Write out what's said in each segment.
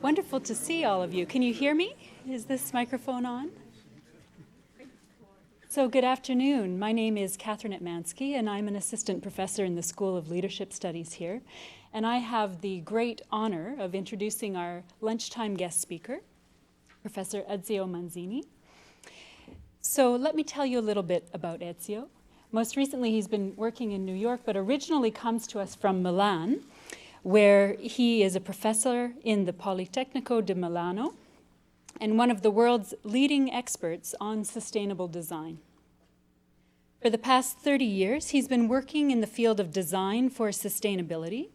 Wonderful to see all of you. Can you hear me? Is this microphone on? So good afternoon. My name is Catherine Atmansky, and I'm an assistant professor in the School of Leadership Studies here. And I have the great honor of introducing our lunchtime guest speaker, Professor Ezio Manzini. So let me tell you a little bit about Ezio. Most recently, he's been working in New York, but originally comes to us from Milan, where he is a professor in the Politecnico di Milano and one of the world's leading experts on sustainable design. For the past 30 years, he's been working in the field of design for sustainability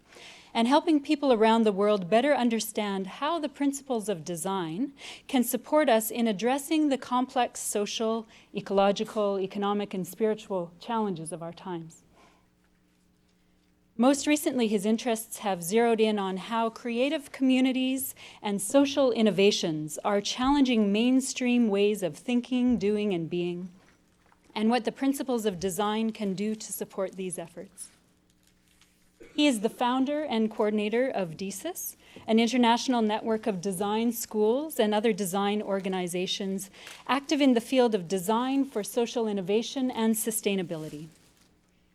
and helping people around the world better understand how the principles of design can support us in addressing the complex social, ecological, economic, and spiritual challenges of our times. Most recently, his interests have zeroed in on how creative communities and social innovations are challenging mainstream ways of thinking, doing, and being, and what the principles of design can do to support these efforts. He is the founder and coordinator of DESIS, an international network of design schools and other design organizations active in the field of design for social innovation and sustainability.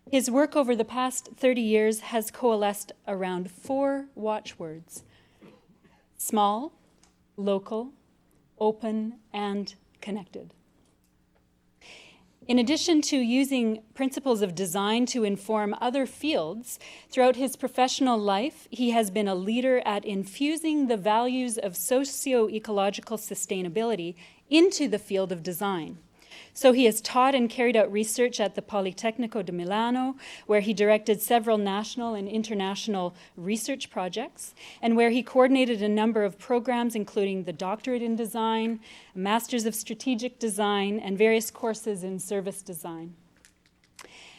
His work over the past 30 years has coalesced around 4 watchwords: small, local, open, and connected. In addition to using principles of design to inform other fields, throughout his professional life, he has been a leader at infusing the values of socio-ecological sustainability into the field of design. So he has taught and carried out research at the Politecnico di Milano, where he directed several national and international research projects, and where he coordinated a number of programs, including the Doctorate in Design, Masters of Strategic Design, and various courses in service design.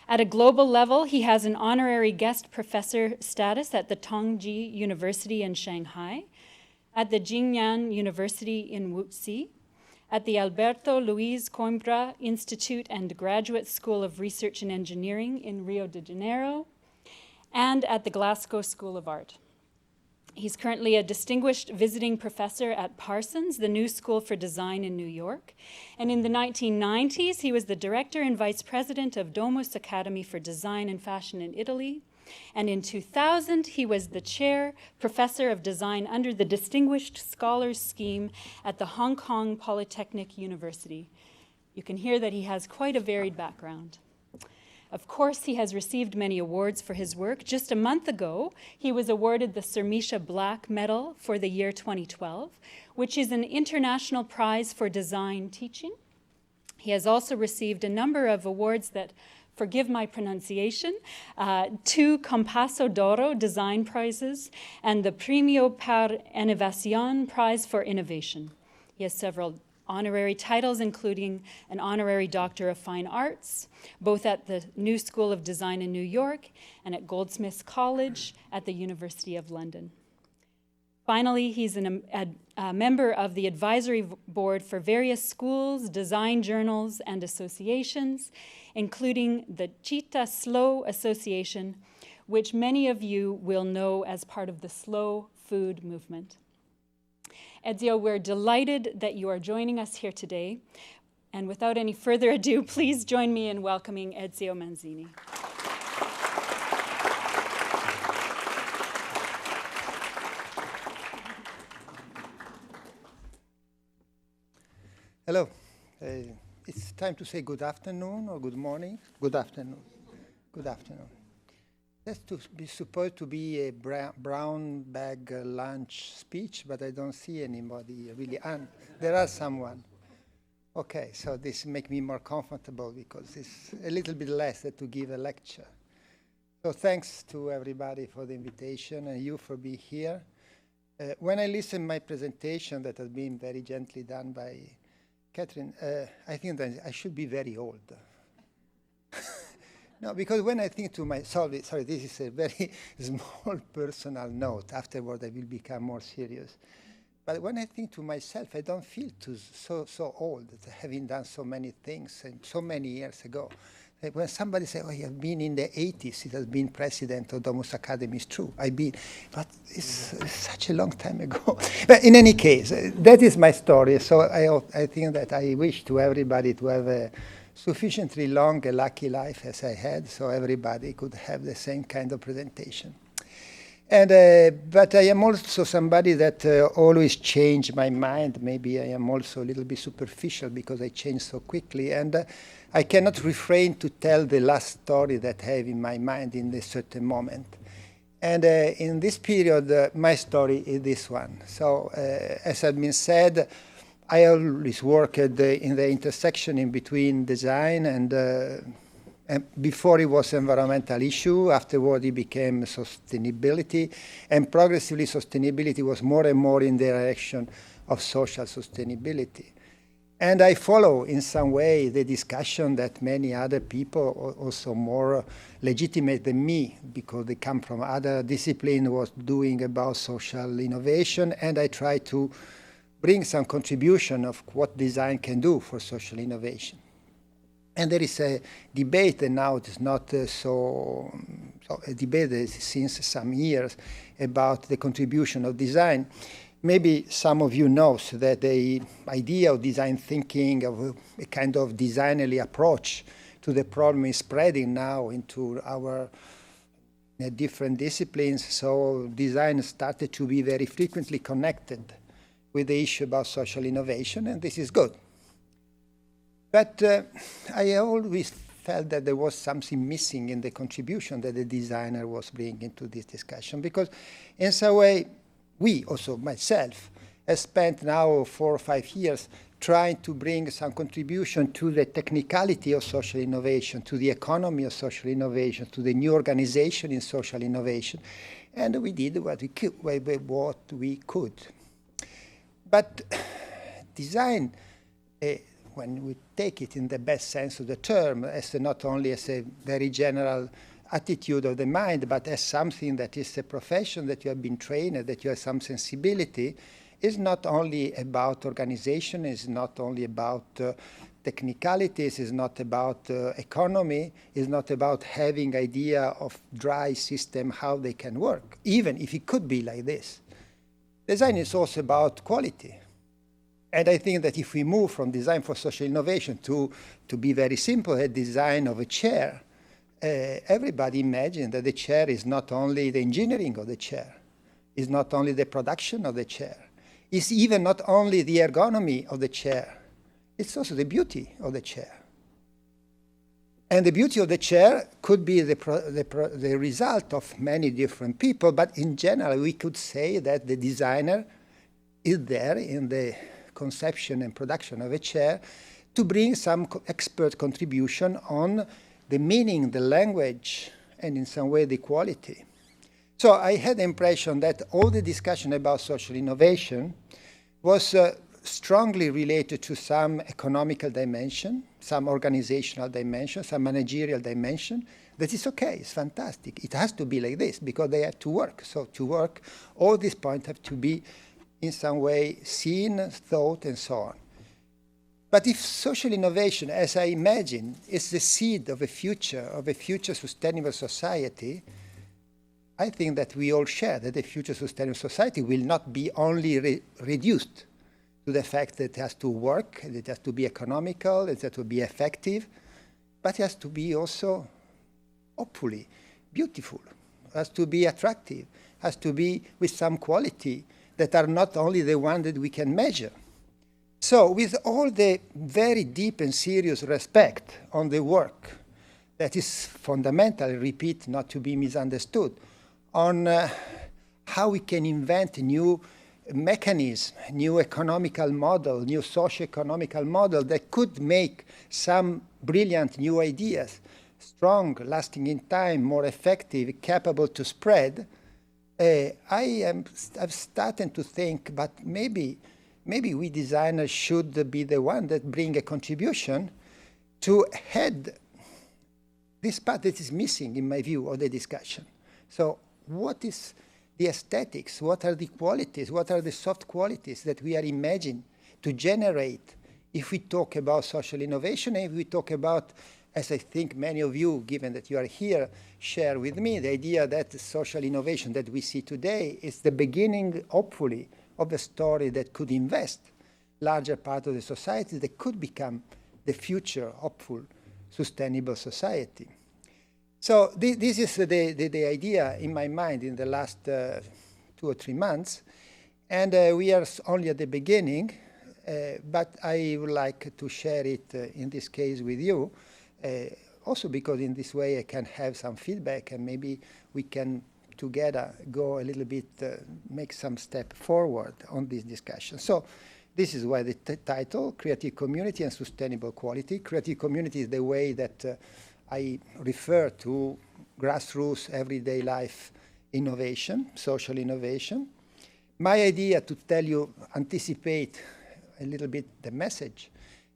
At a global level, he has an honorary guest professor status at the Tongji University in Shanghai, at the Jingnan University in Wuxi, at the Alberto Luiz Coimbra Institute and Graduate School of Research and Engineering in Rio de Janeiro, and at the Glasgow School of Art. He's currently a distinguished visiting professor at Parsons, the New School for Design in New York. And in the 1990s, he was the director and vice president of Domus Academy for Design and Fashion in Italy. And in 2000, he was the chair professor of design under the Distinguished Scholars Scheme at the Hong Kong Polytechnic University. You can hear that he has quite a varied background. Of course, he has received many awards for his work. Just a month ago, he was awarded the Sir Misha Black Medal for the year 2012, which is an international prize for design teaching. He has also received a number of awards that, forgive my pronunciation, 2 Compasso d'Oro design prizes and the Premio per Innovazione Prize for Innovation. He has several honorary titles, including an honorary Doctor of Fine Arts, both at the New School of Design in New York and at Goldsmiths College at the University of London. Finally, he's a member of the advisory board for various schools, design journals, and associations, including the Città Slow Association, which many of you will know as part of the slow food movement. Ezio, we're delighted that you are joining us here today. And without any further ado, please join me in welcoming Ezio Manzini. Hello. It's time to say good afternoon or good morning. Good afternoon. Good afternoon. That's supposed to be a brown bag lunch speech, but I don't see anybody really. There are someone. Okay, so this makes me more comfortable because it's a little bit less than to give a lecture. So thanks to everybody for the invitation and you for being here. When I listen to my presentation that has been very gently done by Catherine, I think that I should be very old. No, because when I think to myself, sorry, this is a very small personal note. Afterward, I will become more serious. But when I think to myself, I don't feel so old, having done so many things and so many years ago. When somebody says, "Oh, you have been in the 80s, it has been president of Domus Academy," it's true. I've been, but it's such a long time ago. But in any case, that is my story. So I think that I wish to everybody to have a sufficiently long, a lucky life as I had, so everybody could have the same kind of presentation. And but I am also somebody that always change my mind. Maybe I am also a little bit superficial because I change so quickly. And I cannot refrain to tell the last story that I have in my mind in a certain moment. And in this period, my story is this one. So as has been said, I always worked in the intersection in between design and before it was environmental issue, afterward it became sustainability, and progressively sustainability was more and more in the direction of social sustainability. And I follow in some way the discussion that many other people, also more legitimate than me, because they come from other disciplines, was doing about social innovation, and I try to bring some contribution of what design can do for social innovation. And there is a debate, and now it is not so a debate since some years about the contribution of design. Maybe some of you know that the idea of design thinking, of a kind of designerly approach to the problem is spreading now into our different disciplines. So design started to be very frequently connected with the issue about social innovation, and this is good. But I always felt that there was something missing in the contribution that the designer was bringing to this discussion, because in some way, we, also myself, have spent now 4 or 5 years trying to bring some contribution to the technicality of social innovation, to the economy of social innovation, to the new organization in social innovation. And we did what we could. But design, when we take it in the best sense of the term, as not only as a very general attitude of the mind, but as something that is a profession that you have been trained, that you have some sensibility, is not only about organization, is not only about technicalities, is not about economy, is not about having idea of dry system, how they can work, even if it could be like this. Design is also about quality. And I think that if we move from design for social innovation to be very simple, a design of a chair, everybody imagines that the chair is not only the engineering of the chair, is not only the production of the chair, it's even not only the ergonomy of the chair, it's also the beauty of the chair. And the beauty of the chair could be the result of many different people, but in general, we could say that the designer is there in the conception and production of a chair to bring some expert contribution on the meaning, the language, and in some way the quality. So I had the impression that all the discussion about social innovation was strongly related to some economical dimension, some organizational dimension, some managerial dimension. That is okay, it's fantastic. It has to be like this because they have to work. So to work, all these points have to be in some way seen, thought, and so on. But if social innovation, as I imagine, is the seed of a future sustainable society, I think that we all share that a future sustainable society will not be only reduced to the fact that it has to work, it has to be economical, it has to be effective, but it has to be also, hopefully, beautiful, has to be attractive, has to be with some quality that are not only the one that we can measure. So with all the very deep and serious respect on the work that is fundamental, I repeat, not to be misunderstood, on how we can invent new mechanisms, new economical model, new socio-economical model that could make some brilliant new ideas, strong, lasting in time, more effective, capable to spread, I've started to think, but maybe we designers should be the one that bring a contribution to head this part that is missing, in my view, of the discussion. So what is the aesthetics? What are the qualities? What are the soft qualities that we are imagining to generate if we talk about social innovation, if we talk about as I think many of you, given that you are here, share with me, the idea that the social innovation that we see today is the beginning, hopefully, of a story that could invest larger part of the society that could become the future, hopeful, sustainable society. So this is the idea in my mind in the last 2 or 3 months. And we are only at the beginning, but I would like to share it in this case with you, also because in this way I can have some feedback and maybe we can together go a little bit, make some step forward on this discussion. So this is why the title, Creative Community and Sustainable Quality. Creative community is the way that I refer to grassroots, everyday life innovation, social innovation. My idea to tell you, anticipate a little bit the message,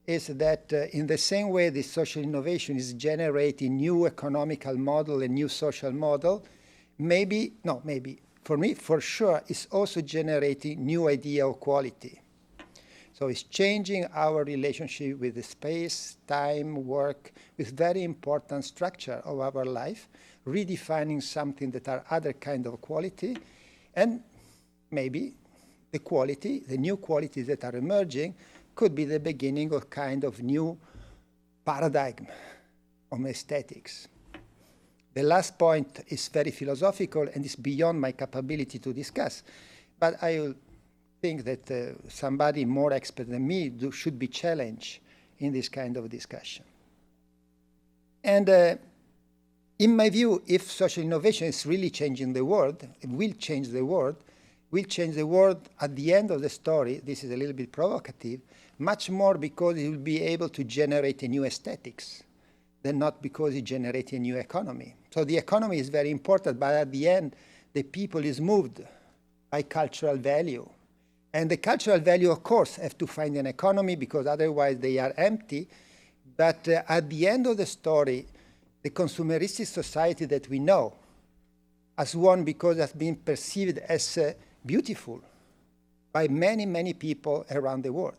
is that in the same way this social innovation is generating new economical model and new social model, for me, for sure, it's also generating new idea of quality. So it's changing our relationship with the space, time, work, with very important structure of our life, redefining something that are other kind of quality, and maybe the quality, the new qualities that are emerging could be the beginning of kind of new paradigm of aesthetics. The last point is very philosophical and is beyond my capability to discuss, but I think that somebody more expert than me should be challenged in this kind of discussion. And in my view, if social innovation is really changing the world, it will change the world at the end of the story. This is a little bit provocative, much more because it will be able to generate a new aesthetics than not because it generates a new economy. So the economy is very important, but at the end, the people is moved by cultural value. And the cultural value, of course, have to find an economy because otherwise they are empty. But at the end of the story, the consumeristic society that we know has won because it has been perceived as beautiful by many, many people around the world.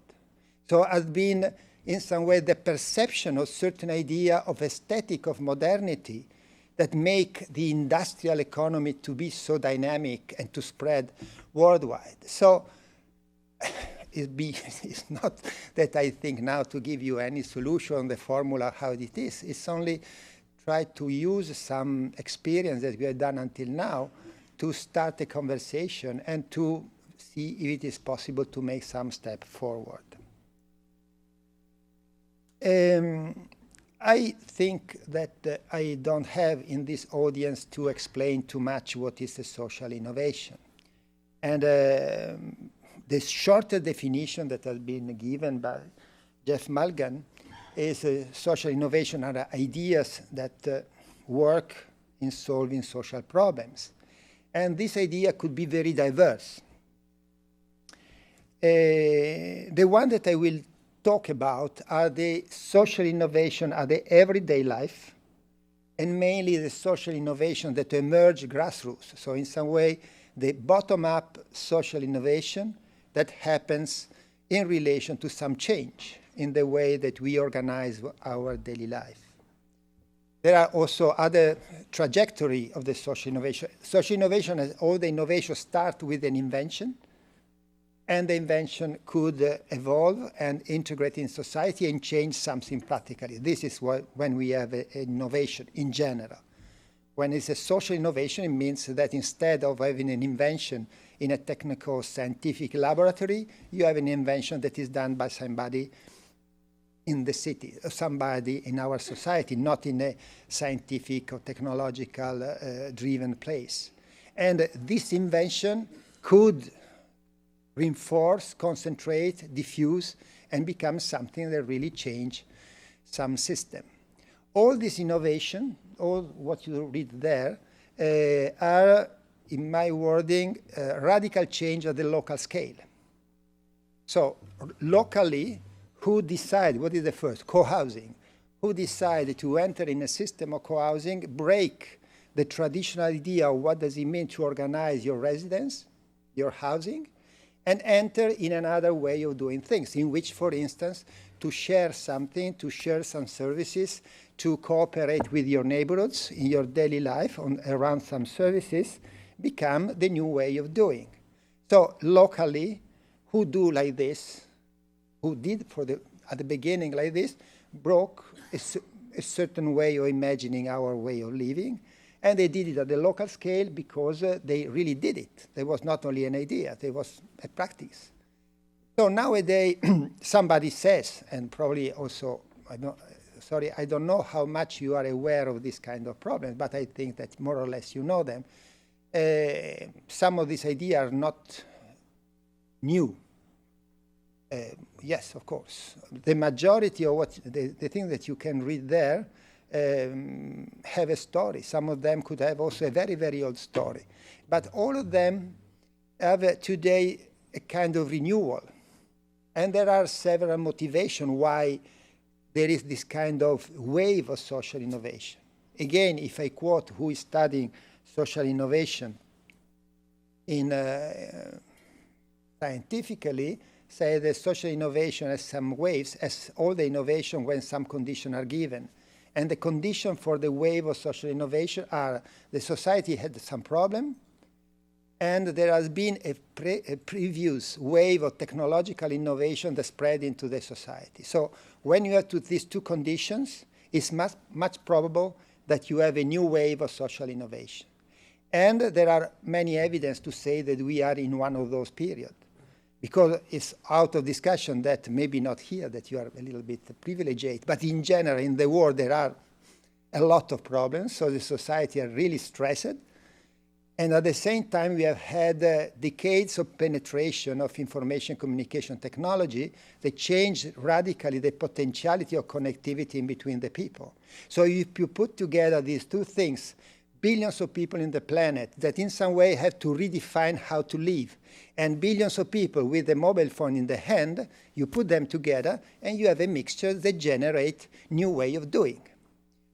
So has been, in some way, the perception of certain idea of aesthetic, of modernity, that make the industrial economy to be so dynamic and to spread worldwide. So it's not that I think now to give you any solution, the formula, how it is. It's only try to use some experience that we have done until now to start a conversation and to see if it is possible to make some step forward. I think that I don't have in this audience to explain too much what is a social innovation. And the shorter definition that has been given by Jeff Mulgan is social innovation are ideas that work in solving social problems. And this idea could be very diverse. The one that I will talk about are the social innovation are the everyday life, and mainly the social innovation that emerge grassroots. So in some way, the bottom-up social innovation that happens in relation to some change in the way that we organize our daily life. There are also other trajectory of the social innovation. Social innovation, as all the innovations start with an invention, and the invention could evolve and integrate in society and change something practically. This is when we have an innovation in general. When it's a social innovation, it means that instead of having an invention in a technical scientific laboratory, you have an invention that is done by somebody in the city, somebody in our society, not in a scientific or technological driven place. And this invention could reinforce, concentrate, diffuse, and become something that really change some system. All this innovation, all what you read there, are, in my wording, radical change at the local scale. So locally, who decide, what is the first? Co-housing. Who decide to enter in a system of co-housing, break the traditional idea of what does it mean to organize your residence, your housing, and enter in another way of doing things, in which, for instance, to share something, to share some services, to cooperate with your neighborhoods in your daily life around some services, become the new way of doing. So locally, who do like this, who did at the beginning like this, broke a certain way of imagining our way of living. And they did it at the local scale because they really did it. There was not only an idea, there was a practice. So nowadays, somebody says, and probably also, I don't know how much you are aware of this kind of problems, but I think that more or less you know them. Some of these ideas are not new. Yes, of course. The majority of the things that you can read there have a story. Some of them could have also a very, very old story. But all of them have today a kind of renewal. And there are several motivations why there is this kind of wave of social innovation. Again, if I quote who is studying social innovation scientifically, say that social innovation has some waves, as all the innovation when some conditions are given. And the condition for the wave of social innovation are the society had some problem, and there has been a previous wave of technological innovation that spread into the society. So when you have these two conditions, it's much probable that you have a new wave of social innovation. And there are many evidence to say that we are in one of those periods. Because it's out of discussion that maybe not here, that you are a little bit privileged, but in general, in the world, there are a lot of problems. So the society are really stressed. And at the same time, we have had decades of penetration of information communication technology that changed radically the potentiality of connectivity in between the people. So if you put together these two things, billions of people in the planet that in some way have to redefine how to live, and billions of people with a mobile phone in the hand, you put them together and you have a mixture that generates new way of doing.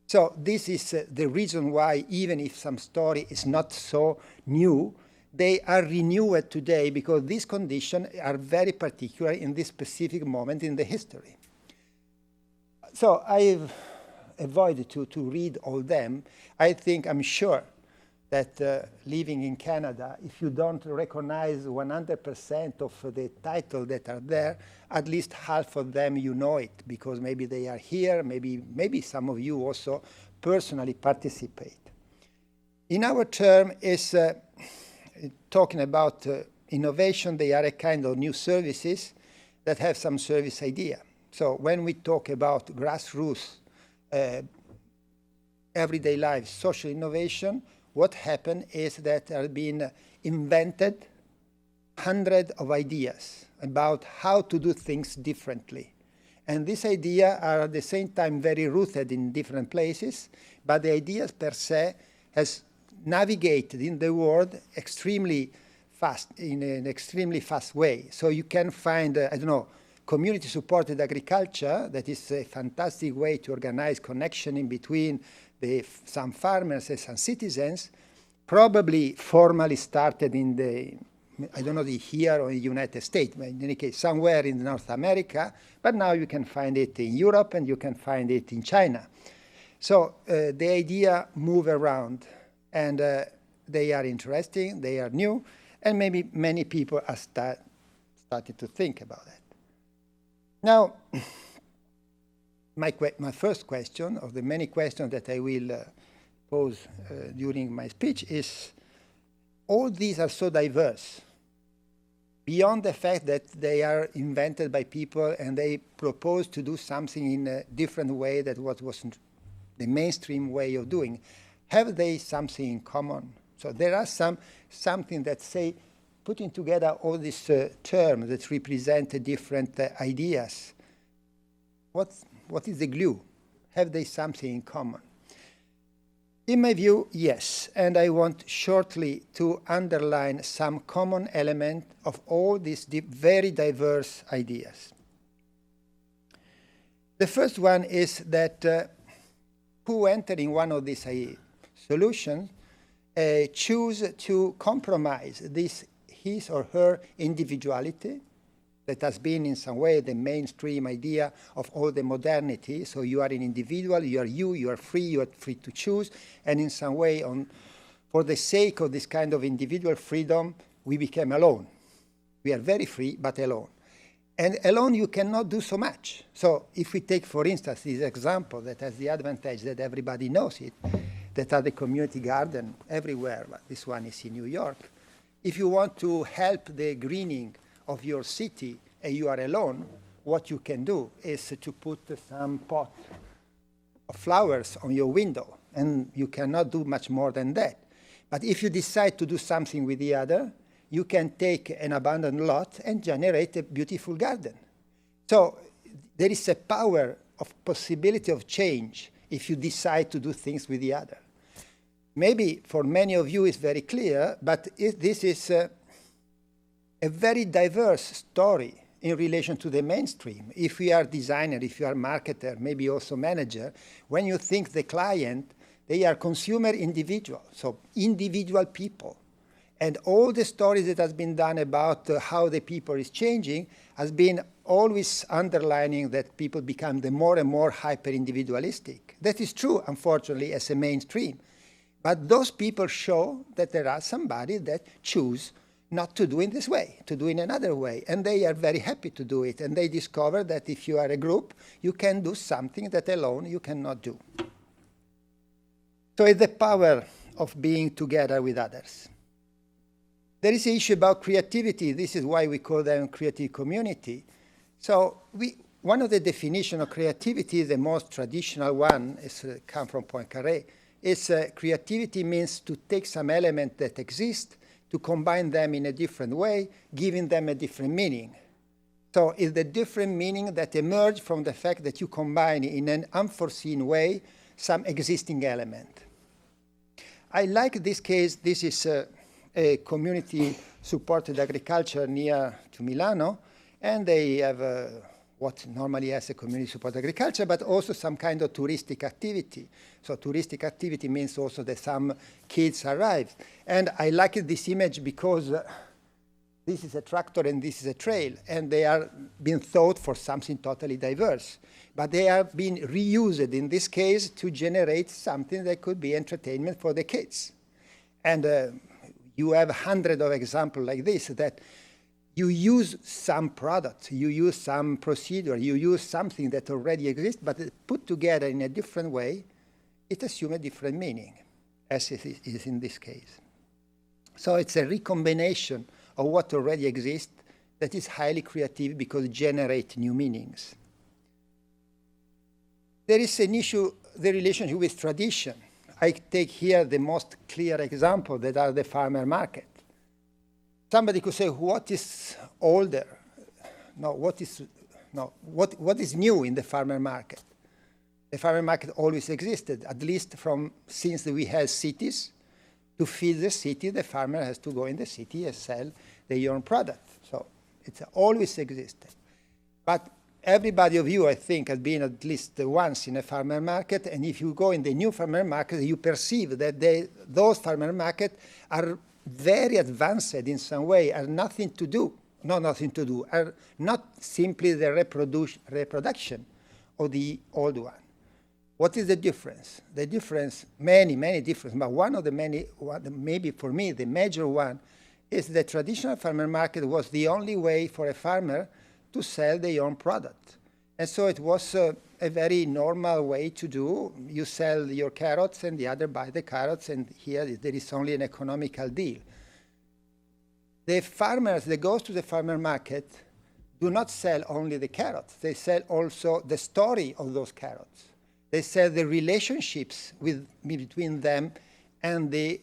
So this is the reason why, even if some story is not so new, they are renewed today because these conditions are very particular in this specific moment in the history. So I've avoided to read all them. I'm sure that living in Canada, if you don't recognize 100% of the titles that are there, at least half of them you know it, because maybe they are here, maybe some of you also personally participate. In our term is talking about innovation, they are a kind of new services that have some service idea. So when we talk about grassroots, everyday life, social innovation, what happened is that there have been invented hundreds of ideas about how to do things differently. And these ideas are at the same time very rooted in different places, but the ideas per se has navigated in the world extremely fast, in an extremely fast way. So you can find, community-supported agriculture, that is a fantastic way to organize connection in between some farmers and some citizens, probably formally started in here or in the United States, but in any case, somewhere in North America, but now you can find it in Europe and you can find it in China. So the idea move around, and they are interesting, they are new, and maybe many people are started to think about that. Now, my first question, of the many questions that I will pose during my speech, is all these are so diverse, beyond the fact that they are invented by people and they propose to do something in a different way than what was the mainstream way of doing. Have they something in common? So there are something that say, putting together all these terms that represent different ideas, what is the glue? Have they something in common? In my view, yes, and I want shortly to underline some common element of all these very diverse ideas. The first one is that who enter in one of these solutions choose to compromise this his or her individuality, that has been in some way the mainstream idea of all the modernity. So you are an individual, you are free, you are free to choose, and in some way, for the sake of this kind of individual freedom, we became alone. We are very free, but alone. And alone, you cannot do so much. So if we take, for instance, this example that has the advantage that everybody knows it, that are the community garden everywhere, but this one is in New York. If you want to help the greening of your city and you are alone, what you can do is to put some pot of flowers on your window, and you cannot do much more than that. But if you decide to do something with the other, you can take an abandoned lot and generate a beautiful garden. So there is a power of possibility of change if you decide to do things with the other. Maybe for many of you it's very clear, but this is a very diverse story in relation to the mainstream. If you are designer, if you are marketer, maybe also manager, when you think the client, they are consumer individual, so individual people. And all the stories that has been done about how the people is changing has been always underlining that people become the more and more hyper-individualistic. That is true, unfortunately, as a mainstream. But those people show that there are somebody that choose not to do it this way, to do it another way. And they are very happy to do it. And they discover that if you are a group, you can do something that alone you cannot do. So it's the power of being together with others. There is an issue about creativity. This is why we call them creative community. So one of the definitions of creativity, the most traditional one, is come from Poincaré, is creativity means to take some element that exist, to combine them in a different way, giving them a different meaning. So it's the different meaning that emerge from the fact that you combine in an unforeseen way some existing element. I like this case. This is a community-supported agriculture near to Milano, and they have what normally has a community-supported agriculture, but also some kind of touristic activity. So touristic activity means also that some kids arrive. And I like this image because this is a tractor and this is a trail, and they are being thought for something totally diverse. But they are being reused in this case to generate something that could be entertainment for the kids. And you have hundreds of examples like this, that you use some product, you use some procedure, you use something that already exists, but put together in a different way, it assumes a different meaning, as it is in this case. So it's a recombination of what already exists that is highly creative because it generates new meanings. There is an issue, the relationship with tradition. I take here the most clear example that are the farmer market. Somebody could say, what is older? No, what is new in the farmer market? The farmer market always existed, at least since we had cities. To feed the city, the farmer has to go in the city and sell their own product. So it's always existed. But everybody of you, I think, has been at least once in a farmer market, and if you go in the new farmer market, you perceive that those farmer markets are very advanced in some way, are nothing to do, are not simply the reproduction of the old one. What is the difference? The difference, many differences, but one of the many, maybe for me, the major one, is the traditional farmer market was the only way for a farmer to sell their own product. And so it was a very normal way to do. You sell your carrots and the other buy the carrots, and here there is only an economical deal. The farmers that go to the farmer market do not sell only the carrots. They sell also the story of those carrots. They sell the relationships between them and the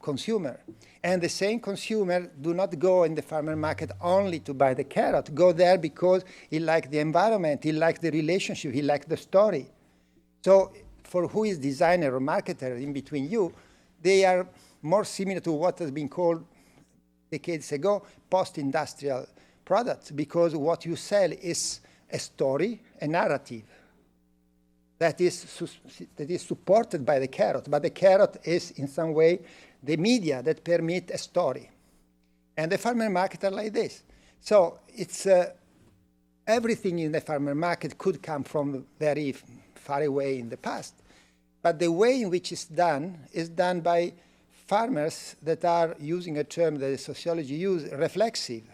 consumer. And the same consumer do not go in the farmer market only to buy the carrot, go there because he likes the environment, he likes the relationship, he likes the story. So for who is designer or marketer in between you, they are more similar to what has been called decades ago post-industrial products, because what you sell is a story, a narrative that is supported by the carrot, but the carrot is in some way the media that permit a story. And the farmer market are like this. So it's everything in the farmer market could come from very far away in the past. But the way in which it's done is done by farmers that are, using a term that the sociology uses, reflexive.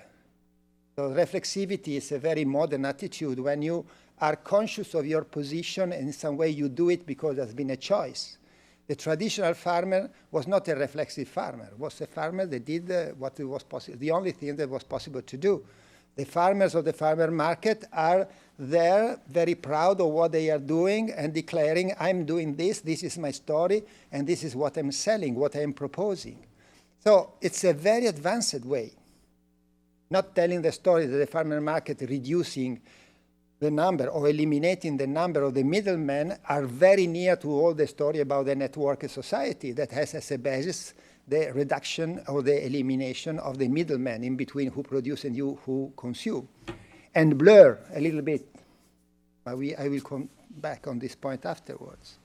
So reflexivity is a very modern attitude when you are conscious of your position and in some way you do it because there's been a choice. The traditional farmer was not a reflexive farmer. It was a farmer that did what it was possible, the only thing that was possible to do. The farmers of the farmer market are there, very proud of what they are doing and declaring, I'm doing this is my story, and this is what I'm selling, what I'm proposing. So it's a very advanced way. Not telling the story that the farmer market reducing the number or eliminating the number of the middlemen are very near to all the story about the network society that has as a basis the reduction or the elimination of the middlemen in between who produce and you who consume. And blur a little bit, but I will come back on this point afterwards.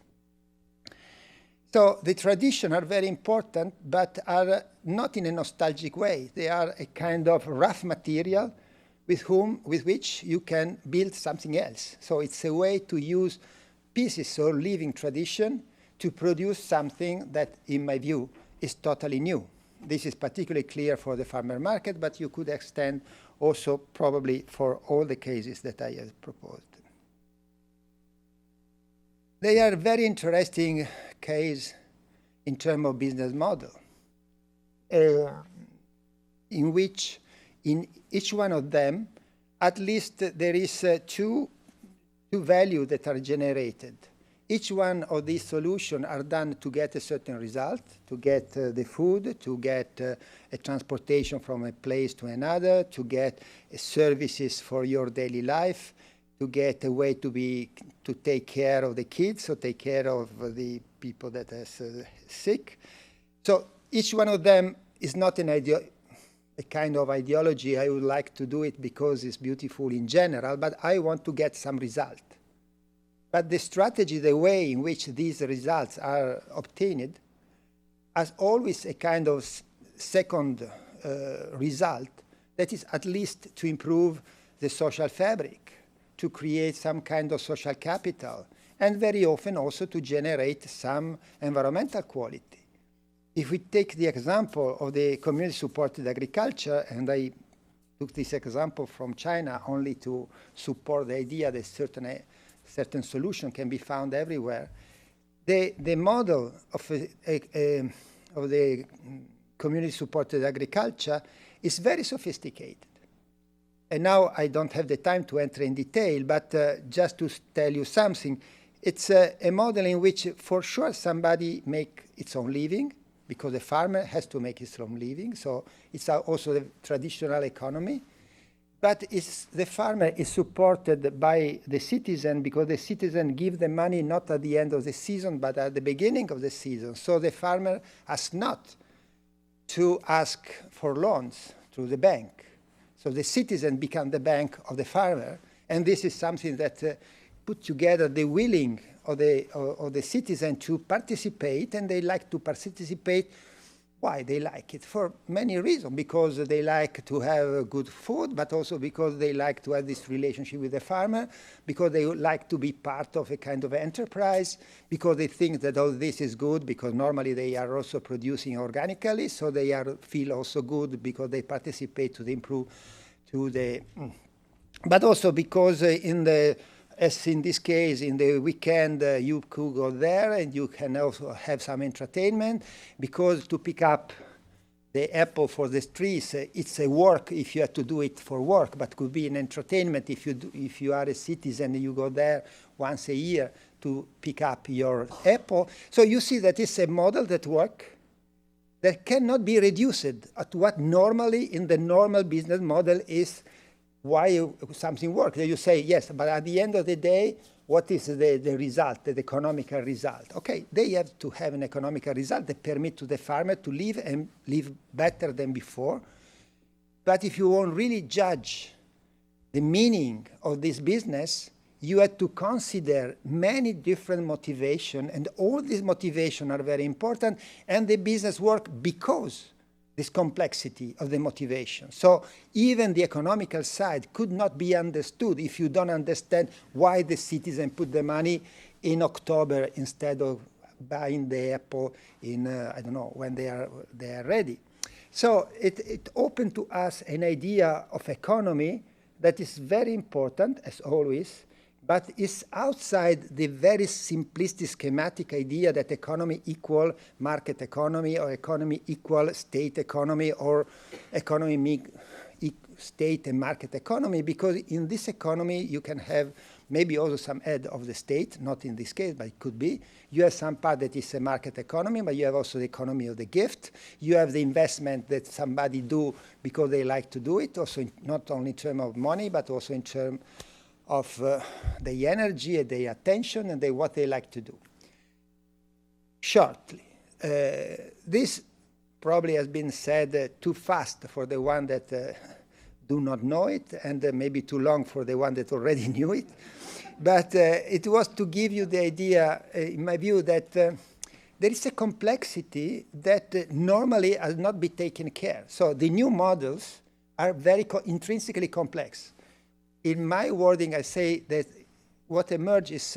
So the traditions are very important, but are not in a nostalgic way. They are a kind of rough material with which you can build something else. So it's a way to use pieces of living tradition to produce something that, in my view, is totally new. This is particularly clear for the farmer market, but you could extend also probably for all the cases that I have proposed. They are very interesting case in terms of business model, in which in each one of them, at least there is two values that are generated. Each one of these solutions are done to get a certain result, to get the food, to get a transportation from a place to another, to get services for your daily life, to get a way to take care of the kids, or take care of the people that are sick. So each one of them is not a kind of ideology. I would like to do it because it's beautiful in general, but I want to get some result. But the strategy, the way in which these results are obtained, has always a kind of second result that is at least to improve the social fabric, to create some kind of social capital, and very often also to generate some environmental quality. If we take the example of the community-supported agriculture, and I took this example from China only to support the idea that certain solution can be found everywhere. The model of the community-supported agriculture is very sophisticated. And now I don't have the time to enter in detail, but just to tell you something, it's a model in which for sure somebody make its own living, because the farmer has to make his own living, so it's also the traditional economy. But the farmer is supported by the citizen, because the citizen give the money not at the end of the season, but at the beginning of the season. So the farmer has not to ask for loans through the bank. So the citizen become the bank of the farmer. And this is something that put together the willing of the citizen to participate, and they like to participate. Why they like it? For many reasons. Because they like to have good food, but also because they like to have this relationship with the farmer, because they like to be part of a kind of enterprise, because they think that all this is good, because normally they are also producing organically, so they feel also good because they participate to the improve to the... But also because as in this case, in the weekend, you could go there and you can also have some entertainment, because to pick up the apple for the trees, it's a work if you have to do it for work, but could be an entertainment if you are a citizen and you go there once a year to pick up your apple. So you see that it's a model that works, that cannot be reduced at what normally in the normal business model is why something works. You say, yes, but at the end of the day, what is the result, the economical result? Okay, they have to have an economical result that permit to the farmer to live and live better than before. But if you want really judge the meaning of this business, you have to consider many different motivations, and all these motivations are very important, and the business work because this complexity of the motivation. So even the economical side could not be understood if you don't understand why the citizen put the money in October instead of buying the apple in, I don't know, when they are ready. So it opened to us an idea of economy that is very important, as always, but is outside the very simplistic schematic idea that economy equal market economy, or economy equal state economy, or economy state and market economy, because in this economy you can have maybe also some head of the state, not in this case, but it could be. You have some part that is a market economy, but you have also the economy of the gift. You have the investment that somebody do because they like to do it, also not only in terms of money, but also in terms of the energy and the attention and what they like to do. Shortly, this probably has been said too fast for the one that do not know it, and maybe too long for the one that already knew it. But it was to give you the idea, in my view, that there is a complexity that normally has not been taken care. So the new models are very intrinsically complex. In my wording, I say that what emerges is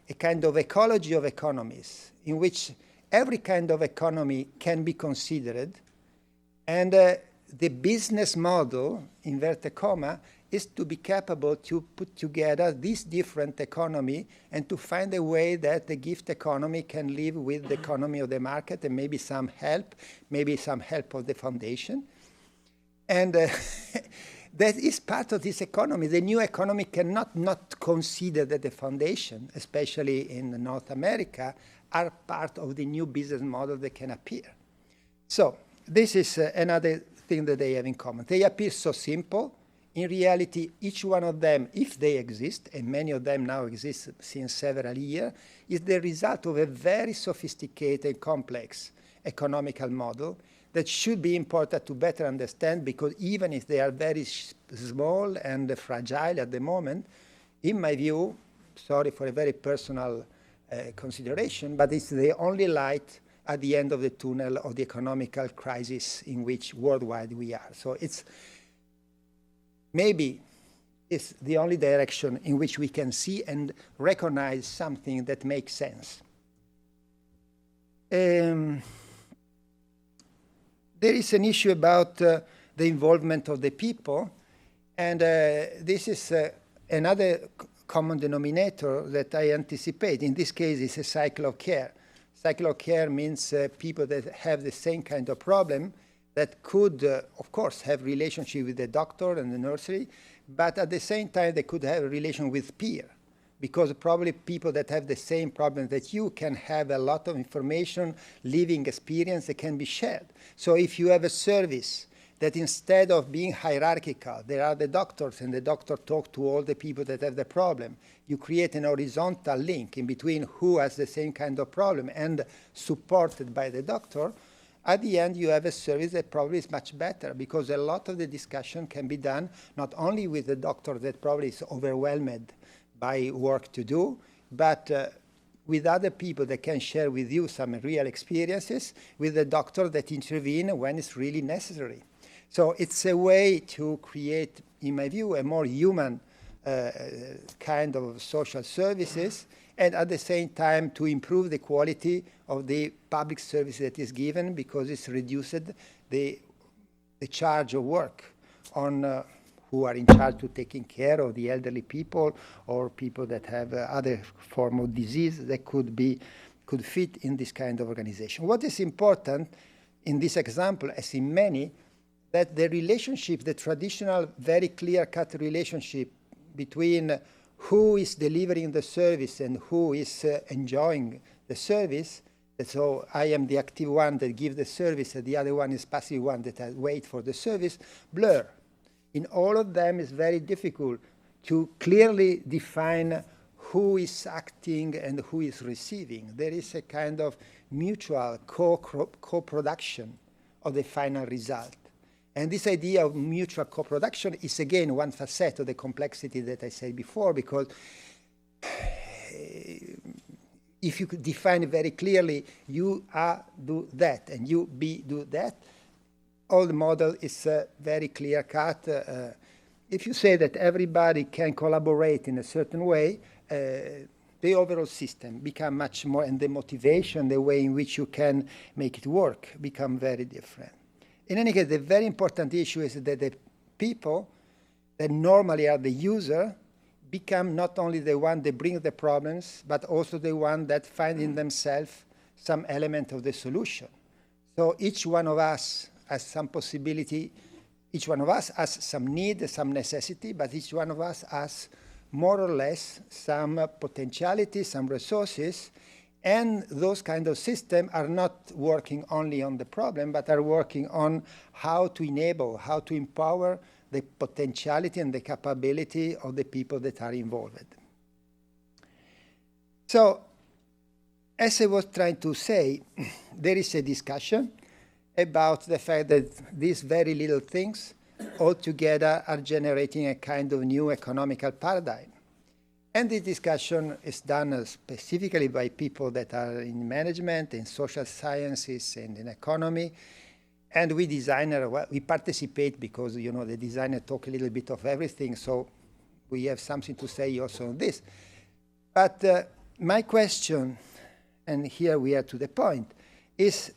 a kind of ecology of economies, in which every kind of economy can be considered, and the business model, inverted comma, is to be capable to put together this different economy and to find a way that the gift economy can live with the economy of the market and maybe some help of the foundation. And that is part of this economy. The new economy cannot not consider that the foundation, especially in North America, are part of the new business model that can appear. So this is another thing that they have in common. They appear so simple. In reality, each one of them, if they exist, and many of them now exist since several years, is the result of a very sophisticated, complex economical model that should be important to better understand, because even if they are very small and fragile at the moment, in my view, sorry for a very personal consideration, but it's the only light at the end of the tunnel of the economical crisis in which worldwide we are. So maybe it's the only direction in which we can see and recognize something that makes sense. There is an issue about the involvement of the people, and this is another common denominator that I anticipate. In this case, it's a cycle of care. Cycle of care means people that have the same kind of problem that could, of course, have relationship with the doctor and the nursery, but at the same time, they could have a relation with peer, because probably people that have the same problem that you can have a lot of information, living experience that can be shared. So if you have a service that instead of being hierarchical, there are the doctors, and the doctor talk to all the people that have the problem, you create an horizontal link in between who has the same kind of problem and supported by the doctor. At the end, you have a service that probably is much better, because a lot of the discussion can be done not only with the doctor that probably is overwhelmed by work to do, but with other people that can share with you some real experiences, with the doctor that intervene when it's really necessary. So it's a way to create, in my view, a more human kind of social services, and at the same time to improve the quality of the public service that is given, because it's reduced the charge of work on who are in charge of taking care of the elderly people or people that have other form of disease that could fit in this kind of organization. What is important in this example, as in many, that the relationship, the traditional, very clear-cut relationship between who is delivering the service and who is enjoying the service, so I am the active one that gives the service, and the other one is passive one that I wait for the service, blur. In all of them, it's very difficult to clearly define who is acting and who is receiving. There is a kind of mutual co-production of the final result. And this idea of mutual co-production is, again, one facet of the complexity that I said before, because if you could define it very clearly, you A do that and you B do that, old model is very clear-cut. If you say that everybody can collaborate in a certain way, the overall system become much more, and the motivation, the way in which you can make it work, become very different. In any case, the very important issue is that the people that normally are the user become not only the one that brings the problems, but also the one that find in themselves some element of the solution. So each one of us has some possibility, each one of us has some need, some necessity, but each one of us has more or less some potentiality, some resources, and those kind of systems are not working only on the problem, but are working on how to enable, how to empower the potentiality and the capability of the people that are involved. So, as I was trying to say, there is a discussion about the fact that these very little things altogether are generating a kind of new economical paradigm. And the discussion is done specifically by people that are in management, in social sciences, and in economy. And we designers, well, we participate because, you know, the designer talk a little bit of everything, so we have something to say also on this. But my question, and here we are to the point, is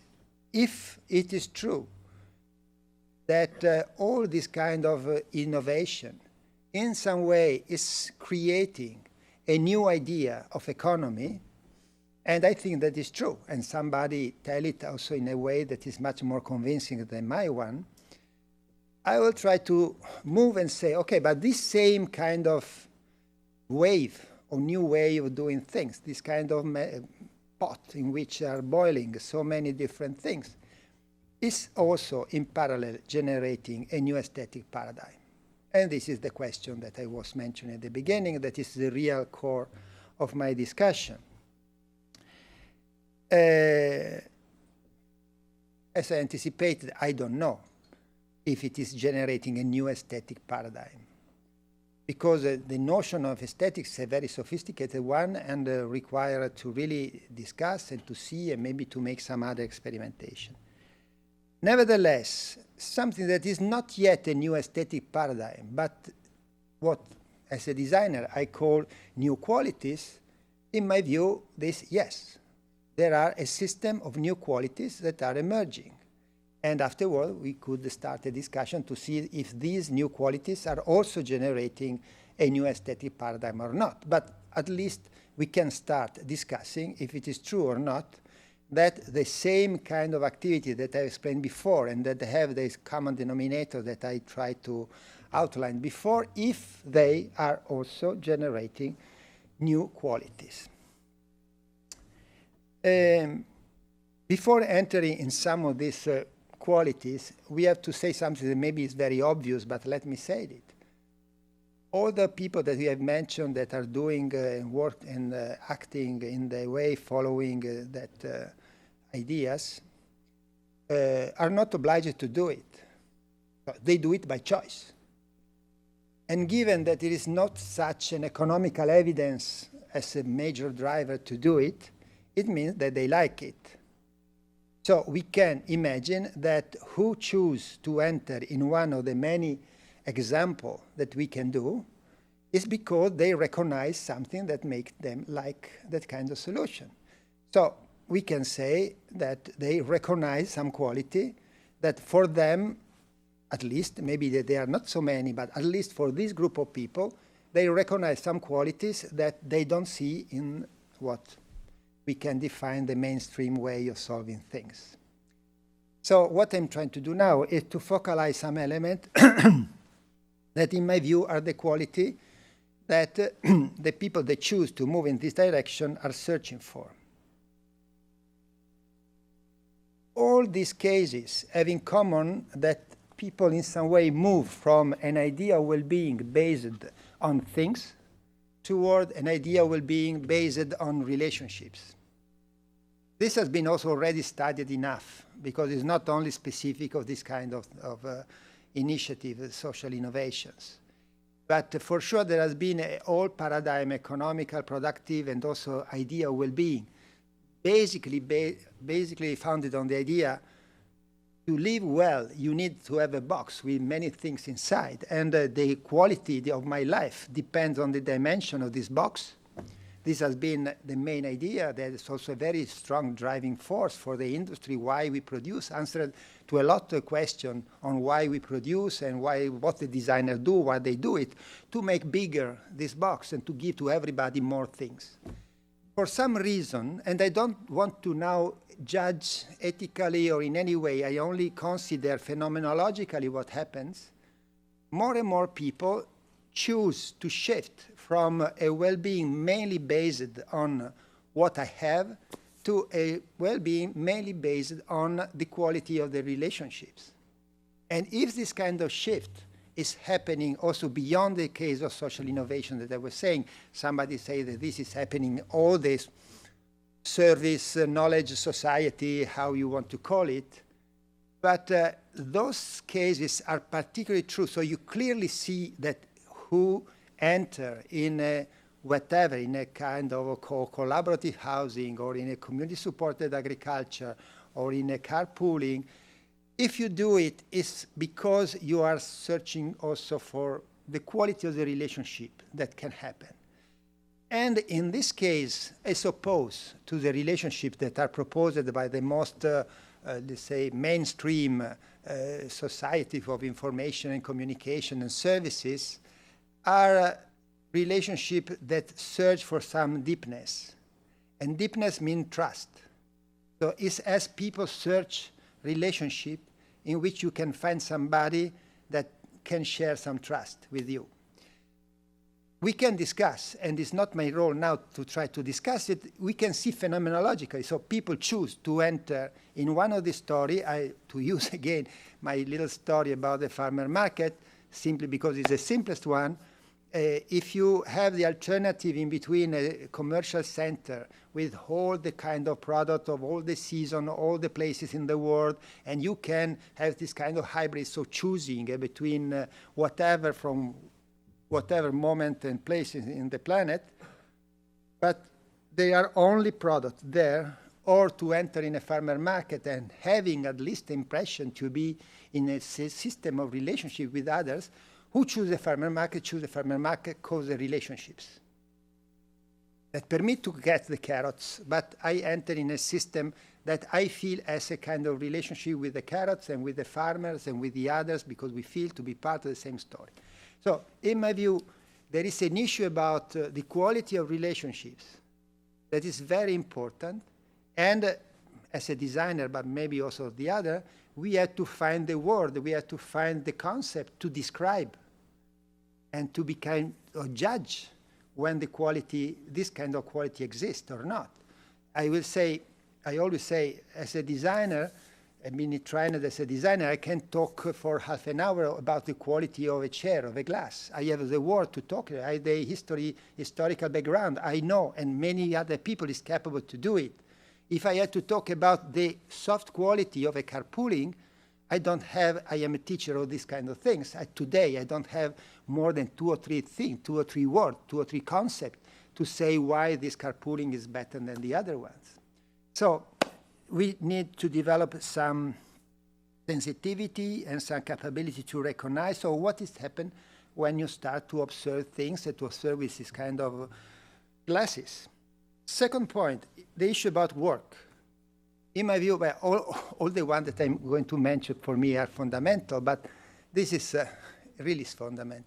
if it is true that all this kind of innovation in some way is creating a new idea of economy, and I think that is true, and somebody tell it also in a way that is much more convincing than my one, I will try to move and say, okay, but this same kind of wave or new way of doing things, this kind of pot in which are boiling so many different things, is also in parallel generating a new aesthetic paradigm. And this is the question that I was mentioning at the beginning, that is the real core of my discussion. As I anticipated, I don't know if it is generating a new aesthetic paradigm, because the notion of aesthetics is a very sophisticated one and requires to really discuss and to see and maybe to make some other experimentation. Nevertheless, something that is not yet a new aesthetic paradigm, but what, as a designer, I call new qualities, in my view, yes, there are a system of new qualities that are emerging. And afterward, we could start a discussion to see if these new qualities are also generating a new aesthetic paradigm or not. But at least we can start discussing if it is true or not that the same kind of activity that I explained before and that have this common denominator that I tried to outline before, if they are also generating new qualities. Before entering in some of these qualities, we have to say something that maybe is very obvious, but let me say it. All the people that we have mentioned that are doing work and acting in the way following that ideas are not obliged to do it. They do it by choice. And given that there is not such an economical evidence as a major driver to do it, it means that they like it. So we can imagine that who choose to enter in one of the many examples that we can do is because they recognize something that makes them like that kind of solution. So we can say that they recognize some quality that for them, at least, maybe that they are not so many, but at least for this group of people, they recognize some qualities that they don't see in what we can define the mainstream way of solving things. So what I'm trying to do now is to focalize some element that in my view are the quality that the people that choose to move in this direction are searching for. All these cases have in common that people in some way move from an idea of well-being based on things toward an idea of well-being based on relationships. This has been also already studied enough because it's not only specific of this kind of initiative, social innovations. But for sure there has been a whole paradigm, economical, productive, and also idea of well-being, basically founded on the idea to live well, you need to have a box with many things inside. And the quality of my life depends on the dimension of this box. This has been the main idea. That is also a very strong driving force for the industry, why we produce, answered to a lot of questions on why we produce and what the designers do, why they do it, to make bigger this box and to give to everybody more things. For some reason, and I don't want to now judge ethically or in any way, I only consider phenomenologically what happens, more and more people choose to shift from a well-being mainly based on what I have to a well-being mainly based on the quality of the relationships. And if this kind of shift is happening also beyond the case of social innovation that I was saying, somebody say that this is happening in all this service, knowledge, society, how you want to call it. But those cases are particularly true. So you clearly see that who enter in a whatever, in a kind of a collaborative housing or in a community-supported agriculture or in a carpooling, if you do it, it's because you are searching also for the quality of the relationship that can happen. And in this case, as opposed to the relationships that are proposed by the most, let's say, mainstream society of information and communication and services, are relationships that search for some deepness. And deepness means trust. So it's as people search relationship in which you can find somebody that can share some trust with you. We can discuss, and it's not my role now to try to discuss it, we can see phenomenologically. So people choose to enter in one of the stories, to use again my little story about the farmer market, simply because it's the simplest one. If you have the alternative in between a commercial center with all the kind of product of all the season, all the places in the world, and you can have this kind of hybrid, so choosing between whatever from whatever moment and place in the planet, but they are only products there, or to enter in a farmer market and having at least the impression to be in a system of relationship with others. Who choose the farmer market? Choose the farmer market because the relationships that permit to get the carrots, but I enter in a system that I feel as a kind of relationship with the carrots and with the farmers and with the others because we feel to be part of the same story. So in my view, there is an issue about the quality of relationships that is very important. And as a designer, but maybe also the other, we had to find the word, we had to find the concept to describe and to be kind of judge when the quality, this kind of quality exists or not. I always say, as a designer, I've been trained as a designer, I can talk for half an hour about the quality of a chair, of a glass. I have the word to talk, I have the historical background, I know, and many other people is capable to do it. If I had to talk about the soft quality of a carpooling, I am a teacher of these kind of things. Today, I don't have more than two or three things, 2 or 3 words, 2 or 3 concepts to say why this carpooling is better than the other ones. So we need to develop some sensitivity and some capability to recognize. So what is happened when you start to observe things and to observe with this kind of glasses? Second point, the issue about work. In my view, all the ones that I'm going to mention for me are fundamental, but this is really fundamental.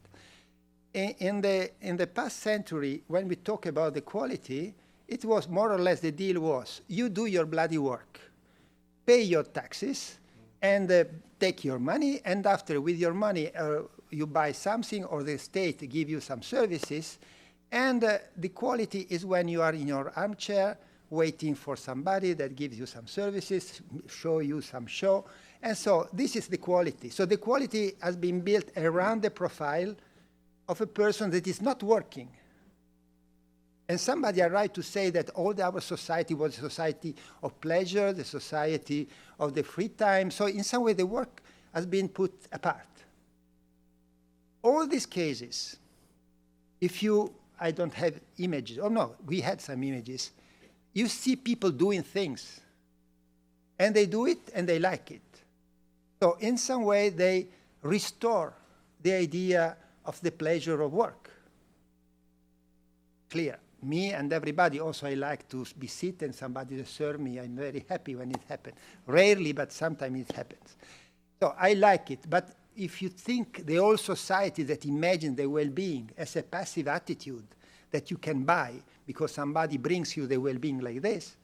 In the past century, when we talk about the quality, it was more or less the deal was, you do your bloody work, pay your taxes, and take your money, and after with your money, you buy something, or the state give you some services, and the quality is when you are in your armchair, waiting for somebody that gives you some services, show you some show. And so this is the quality. So the quality has been built around the profile of a person that is not working. And somebody are right to say that all our society was a society of pleasure, the society of the free time. So in some way, the work has been put apart. All these cases, I don't have images. Oh no, we had some images. You see people doing things, and they do it and they like it. So in some way, they restore the idea of the pleasure of work. Clear. Me and everybody, also I like to be seated and somebody to serve me. I'm very happy when it happens. Rarely, but sometimes it happens. So I like it. But if you think the whole society that imagines the well-being as a passive attitude that you can buy because somebody brings you the well-being like this,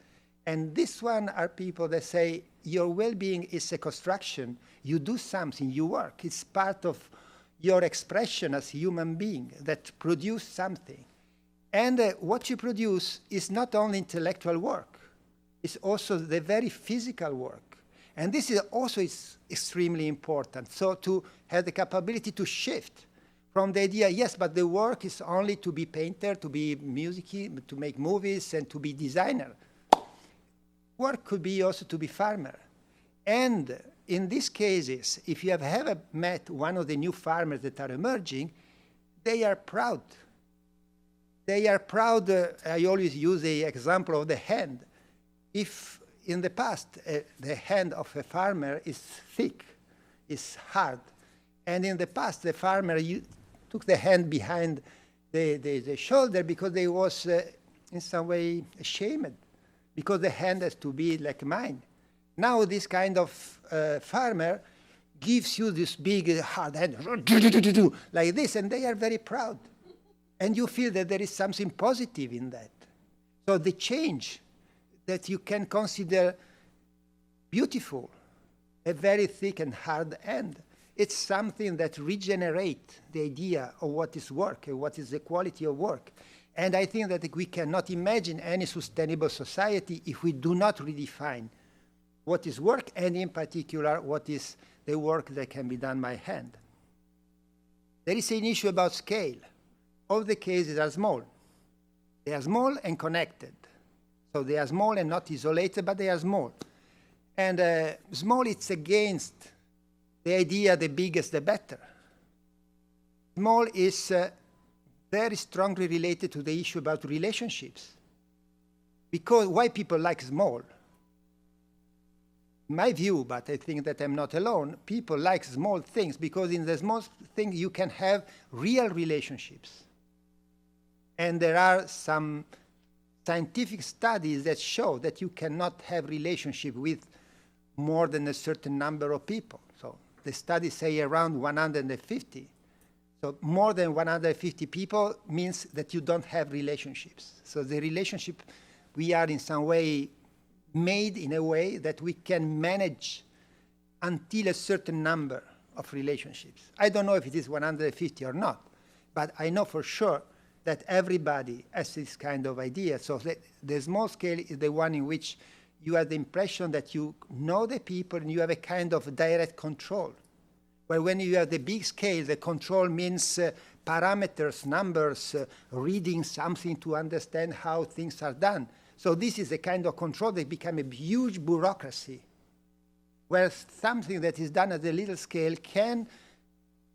and this one are people that say your well-being is a construction. You do something, you work. It's part of your expression as a human being that produce something. And what you produce is not only intellectual work, it's also the very physical work. And this is also extremely important. So to have the capability to shift from the idea, yes, but the work is only to be painter, to be music, to make movies, and to be designer. Work could be also to be farmer. And in these cases, if you have ever met one of the new farmers that are emerging, they are proud. They are proud. I always use the example of the hand. If in the past the hand of a farmer is thick, is hard, and in the past the farmer took the hand behind the shoulder because they was in some way ashamed, because the hand has to be like mine. Now this kind of farmer gives you this big hard hand, like this, and they are very proud. And you feel that there is something positive in that. So the change that you can consider beautiful, a very thick and hard hand, it's something that regenerates the idea of what is work and what is the quality of work. And I think that we cannot imagine any sustainable society if we do not redefine what is work, and in particular, what is the work that can be done by hand. There is an issue about scale. All the cases are small. They are small and connected. So they are small and not isolated, but they are small. And small, it's against the idea the biggest, the better. Small is very strongly related to the issue about relationships. Because why people like small? In my view, but I think that I'm not alone, people like small things because in the small thing you can have real relationships. And there are some scientific studies that show that you cannot have relationship with more than a certain number of people. So the studies say around 150. So more than 150 people means that you don't have relationships. So the relationship, we are in some way made in a way that we can manage until a certain number of relationships. I don't know if it is 150 or not, but I know for sure that everybody has this kind of idea. So the small scale is the one in which you have the impression that you know the people and you have a kind of direct control. Where when you have the big scale, the control means parameters, numbers, reading something to understand how things are done. So this is a kind of control that become a huge bureaucracy, where something that is done at a little scale can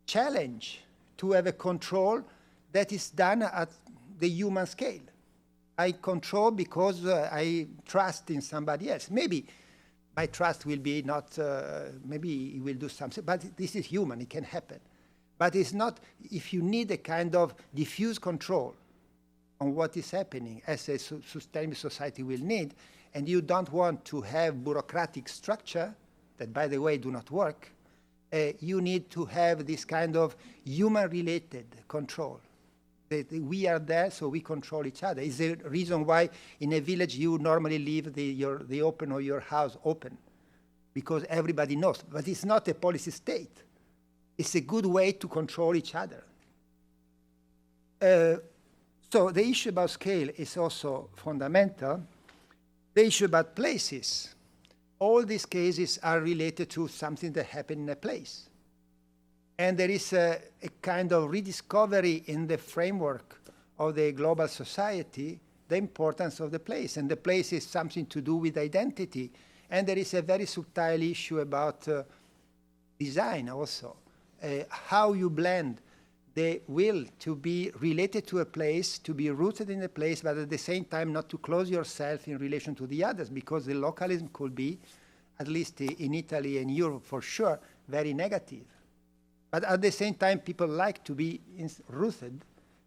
challenge to have a control that is done at the human scale. I control because I trust in somebody else. Maybe my trust will be not, maybe he will do something, but this is human, it can happen. But it's not, if you need a kind of diffuse control on what is happening, as a sustainable society will need, and you don't want to have bureaucratic structure, that by the way do not work, you need to have this kind of human-related control. We are there, so we control each other. It's the reason why in a village you normally leave the open or your house open, because everybody knows. But it's not a policy state. It's a good way to control each other. So the issue about scale is also fundamental. The issue about places. All these cases are related to something that happened in a place. And there is a kind of rediscovery in the framework of the global society, the importance of the place. And the place is something to do with identity. And there is a very subtle issue about design also. How you blend the will to be related to a place, to be rooted in a place, but at the same time not to close yourself in relation to the others, because the localism could be at least in Italy and Europe for sure, very negative. But at the same time, people like to be rooted,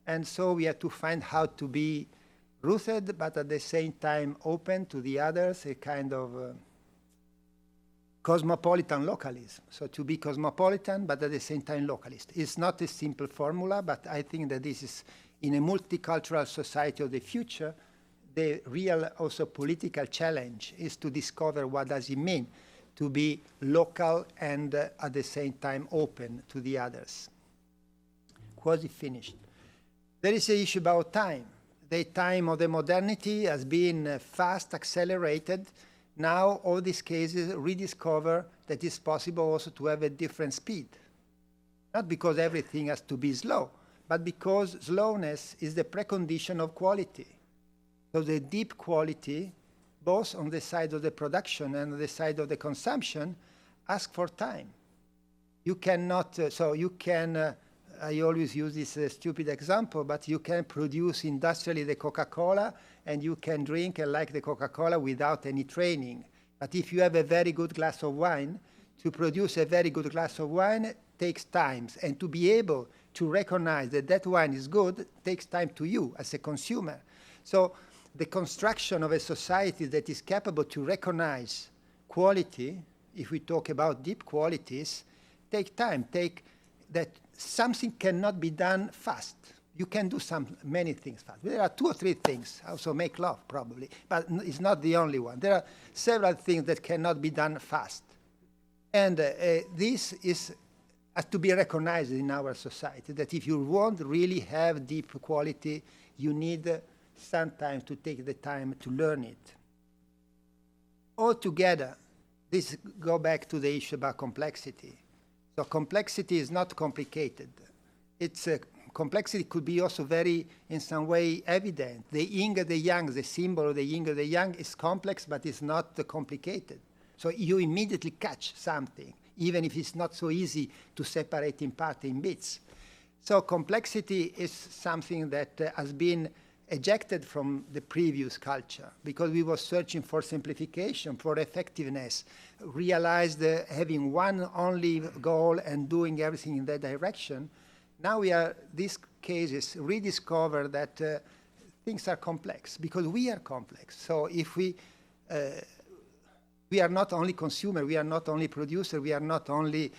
and so we have to find how to be rooted, but at the same time open to the others, a kind of cosmopolitan localism. So to be cosmopolitan, but at the same time localist. It's not a simple formula, but I think that this is, in a multicultural society of the future, the real also political challenge is to discover what does it mean to be local and at the same time open to the others. Quasi finished. There is an issue about time. The time of the modernity has been fast, accelerated. Now all these cases rediscover that it's possible also to have a different speed. Not because everything has to be slow, but because slowness is the precondition of quality. So the deep quality, both on the side of the production and on the side of the consumption, ask for time. You cannot, I always use this stupid example, but you can produce industrially the Coca-Cola and you can drink and like the Coca-Cola without any training. But if you have a very good glass of wine, to produce a very good glass of wine takes time. And to be able to recognize that that wine is good takes time to you as a consumer. So the construction of a society that is capable to recognize quality, if we talk about deep qualities, take time, that something cannot be done fast. You can do many things fast. There are 2 or 3 things, also make love probably, but it's not the only one. There are several things that cannot be done fast. And this has to be recognized in our society, that if you want really have deep quality, you need some time to take the time to learn it. Altogether, this go back to the issue about complexity. So complexity is not complicated. Complexity could be also very, in some way, evident. The yin and the yang, the symbol of the yin and the yang is complex, but it's not complicated. So you immediately catch something, even if it's not so easy to separate in part in bits. So complexity is something that has been ejected from the previous culture because we were searching for simplification, for effectiveness, realized having one only goal and doing everything in that direction. Now these cases rediscover that things are complex because we are complex. So if we are not only consumer, we are not only producer, we are not only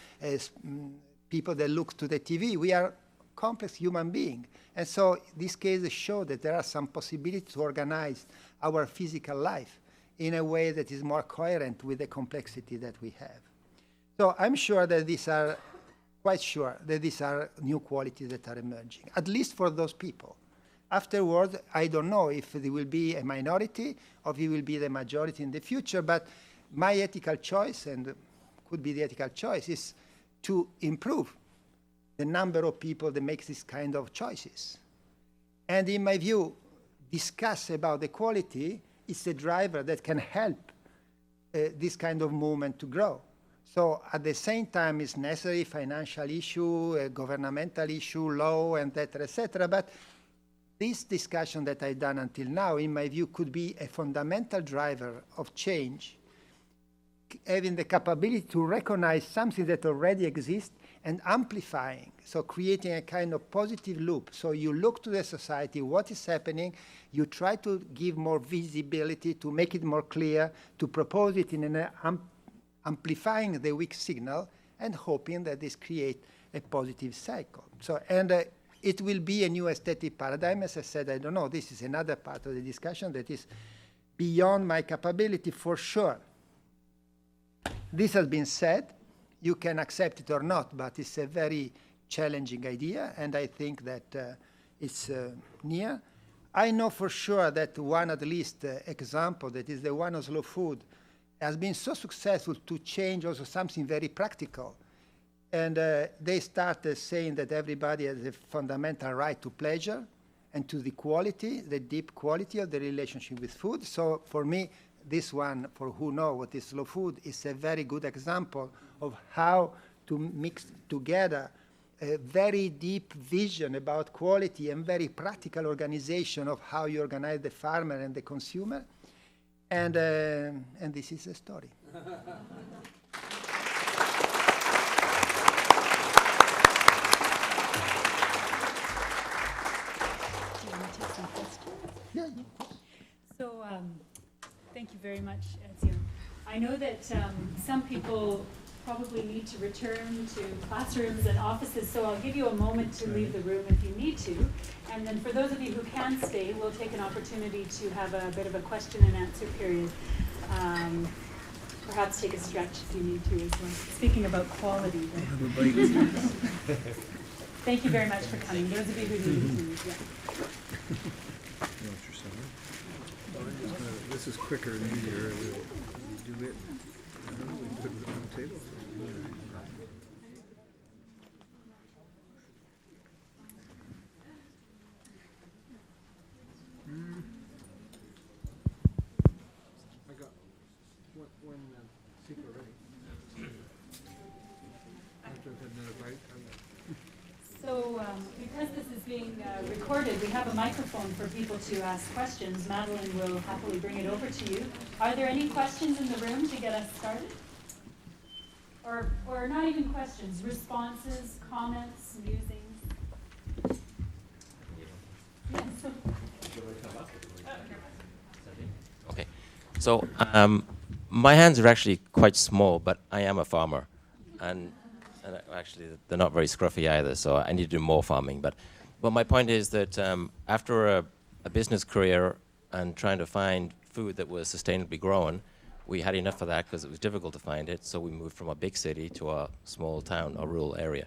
people that look to the TV, we are complex human being. And so these cases show that there are some possibilities to organize our physical life in a way that is more coherent with the complexity that we have. So I'm sure that quite sure that these are new qualities that are emerging, at least for those people. Afterwards, I don't know if there will be a minority or if it will be the majority in the future, but my ethical choice, and could be the ethical choice, is to improve the number of people that make this kind of choices. And in my view, discuss about the quality is the driver that can help this kind of movement to grow. So at the same time, it's necessary financial issue, governmental issue, law, and et cetera. But this discussion that I've done until now, in my view, could be a fundamental driver of change, having the capability to recognize something that already exists and amplifying, so creating a kind of positive loop. So you look to the society, what is happening, you try to give more visibility, to make it more clear, to propose it in an amplifying the weak signal and hoping that this creates a positive cycle. So, and it will be a new aesthetic paradigm. As I said, I don't know, this is another part of the discussion that is beyond my capability for sure. This has been said. You can accept it or not, but it's a very challenging idea, and I think that it's near. I know for sure that one, at least, example, that is the one of slow food, has been so successful to change also something very practical. And they started saying that everybody has a fundamental right to pleasure and to the quality, the deep quality of the relationship with food. So for me, this one, for who know what is slow food, is a very good example of how to mix together a very deep vision about quality and very practical organization of how you organize the farmer and the consumer. And this is the story. Yeah. So, thank you very much, Ezio. I know that some people probably need to return to classrooms and offices, so I'll give you a moment to leave the room if you need to. And then for those of you who can stay, we'll take an opportunity to have a bit of a question and answer period. Perhaps take a stretch if you need to as well. Speaking about quality. Thank you very much for coming. Those of you who need to leave. Yeah. This is quicker and easier. We do it. We put it on the table. I got one secret ready. After I've had another bite. So, because this is being recorded, we have a microphone for people to ask questions. Madeline will happily bring it over to you. Are there any questions in the room to get us started? Or not even questions, responses, comments, musings? Yes. Okay. So, my hands are actually quite small, but I am a farmer. And actually, they're not very scruffy either, so I need to do more farming. But my point is that after a business career and trying to find food that was sustainably grown, we had enough of that because it was difficult to find it, so we moved from a big city to a small town, a rural area.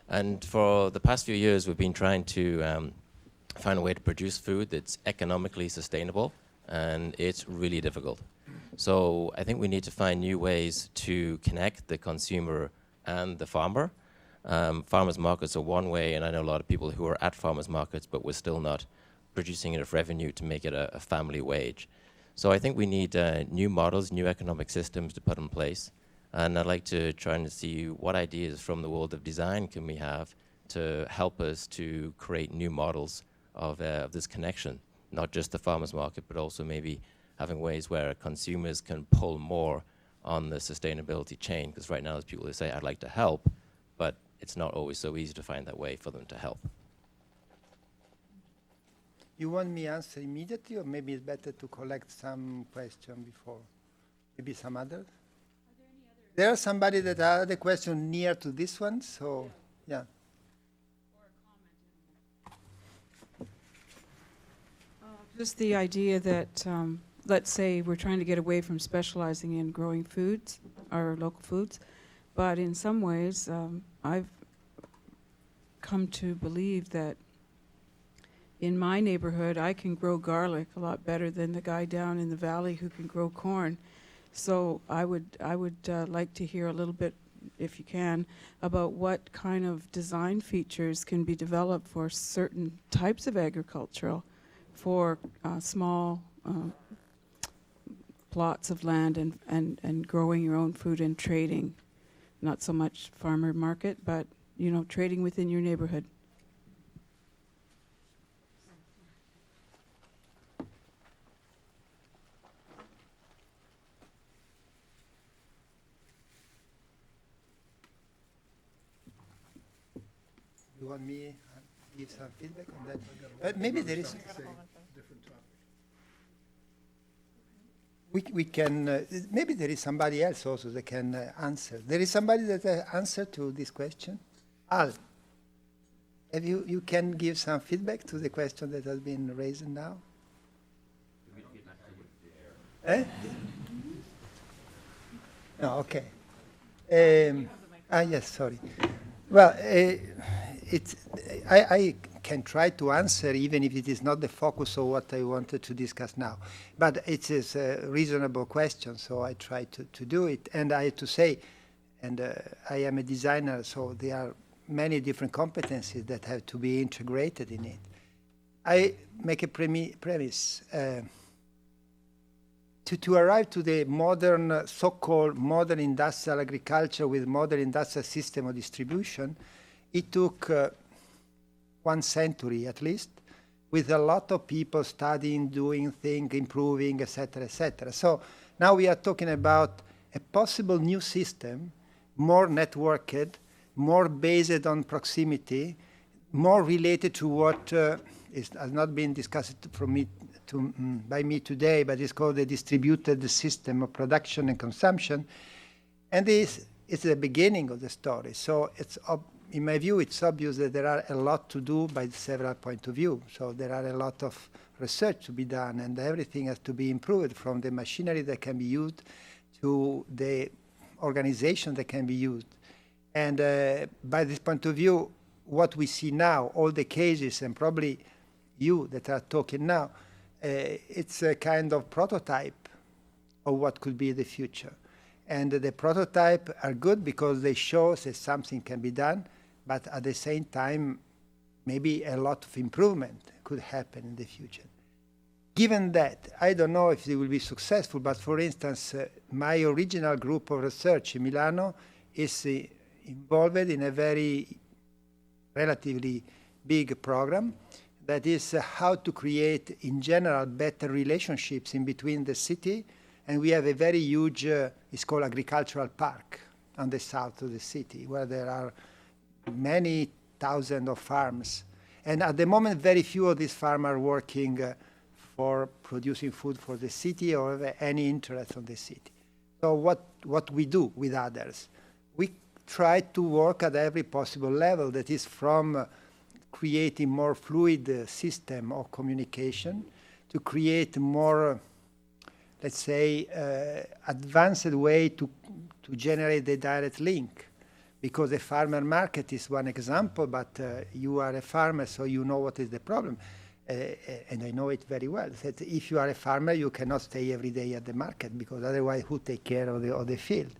And for the past few years, we've been trying to find a way to produce food that's economically sustainable, and it's really difficult. So I think we need to find new ways to connect the consumer and the farmer. Farmers markets are one way, and I know a lot of people who are at farmers markets, but we're still not producing enough revenue to make it a family wage. So I think we need new models, new economic systems to put in place. And I'd like to try and see what ideas from the world of design can we have to help us to create new models of this connection, not just the farmers market, but also maybe having ways where consumers can pull more on the sustainability chain, because right now there's people who say, I'd like to help, but it's not always so easy to find that way for them to help. You want me to answer immediately, or maybe it's better to collect some question before? Maybe some others? There are somebody that had a question near to this one, so yeah. Just the idea that, let's say we're trying to get away from specializing in growing foods, our local foods, but in some ways, I've come to believe that in my neighborhood, I can grow garlic a lot better than the guy down in the valley who can grow corn. So I would like to hear a little bit, if you can, about what kind of design features can be developed for certain types of agricultural, for small plots of land and growing your own food and trading. Not so much farmer market, but trading within your neighborhood. You want me to give some feedback on that? But maybe there is. We can, maybe there is somebody else also that can answer. There is somebody that answer to this question? Al, have you can give some feedback to the question that has been raised now? No, okay. Yes, sorry. Well, I can try to answer even if it is not the focus of what I wanted to discuss now. But it is a reasonable question, so I try to do it. And I have to say, and I am a designer, so there are many different competencies that have to be integrated in it. I make a premise. To arrive to the modern, so-called modern industrial agriculture with modern industrial system of distribution, it took 1 century at least, with a lot of people studying, doing things, improving, etc., etc. So now we are talking about a possible new system, more networked, more based on proximity, more related to what has not been discussed by me today, but it's called the distributed system of production and consumption. And this is the beginning of the story. So it's in my view, it's obvious that there are a lot to do by several points of view. So there are a lot of research to be done, and everything has to be improved, from the machinery that can be used to the organization that can be used. And by this point of view, what we see now, all the cases, and probably you that are talking now, it's a kind of prototype of what could be the future. And the prototype are good because they show that something can be done, but at the same time, maybe a lot of improvement could happen in the future. Given that, I don't know if they will be successful, but for instance, my original group of research in Milano is involved in a very relatively big program that is how to create, in general, better relationships in between the city. And we have a very huge, it's called agricultural park on the south of the city, where there are many thousands of farms. And at the moment, very few of these farms are working for producing food for the city or have any interest on the city. So what we do with others? We try to work at every possible level, that is from creating more fluid system of communication to create more, let's say, advanced way to generate the direct link. Because the farmer market is one example, but you are a farmer, so you know what is the problem. And I know it very well, that if you are a farmer, you cannot stay every day at the market, because otherwise who take care of the field?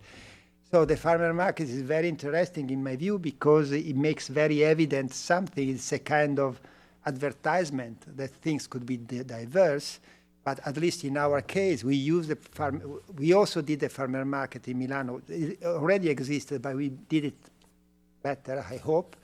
So the farmer market is very interesting in my view, because it makes very evident something. It's a kind of advertisement that things could be diverse, but at least in our case, we use the farm. We also did the farmer market in Milano. It already existed, but we did it better, I hope,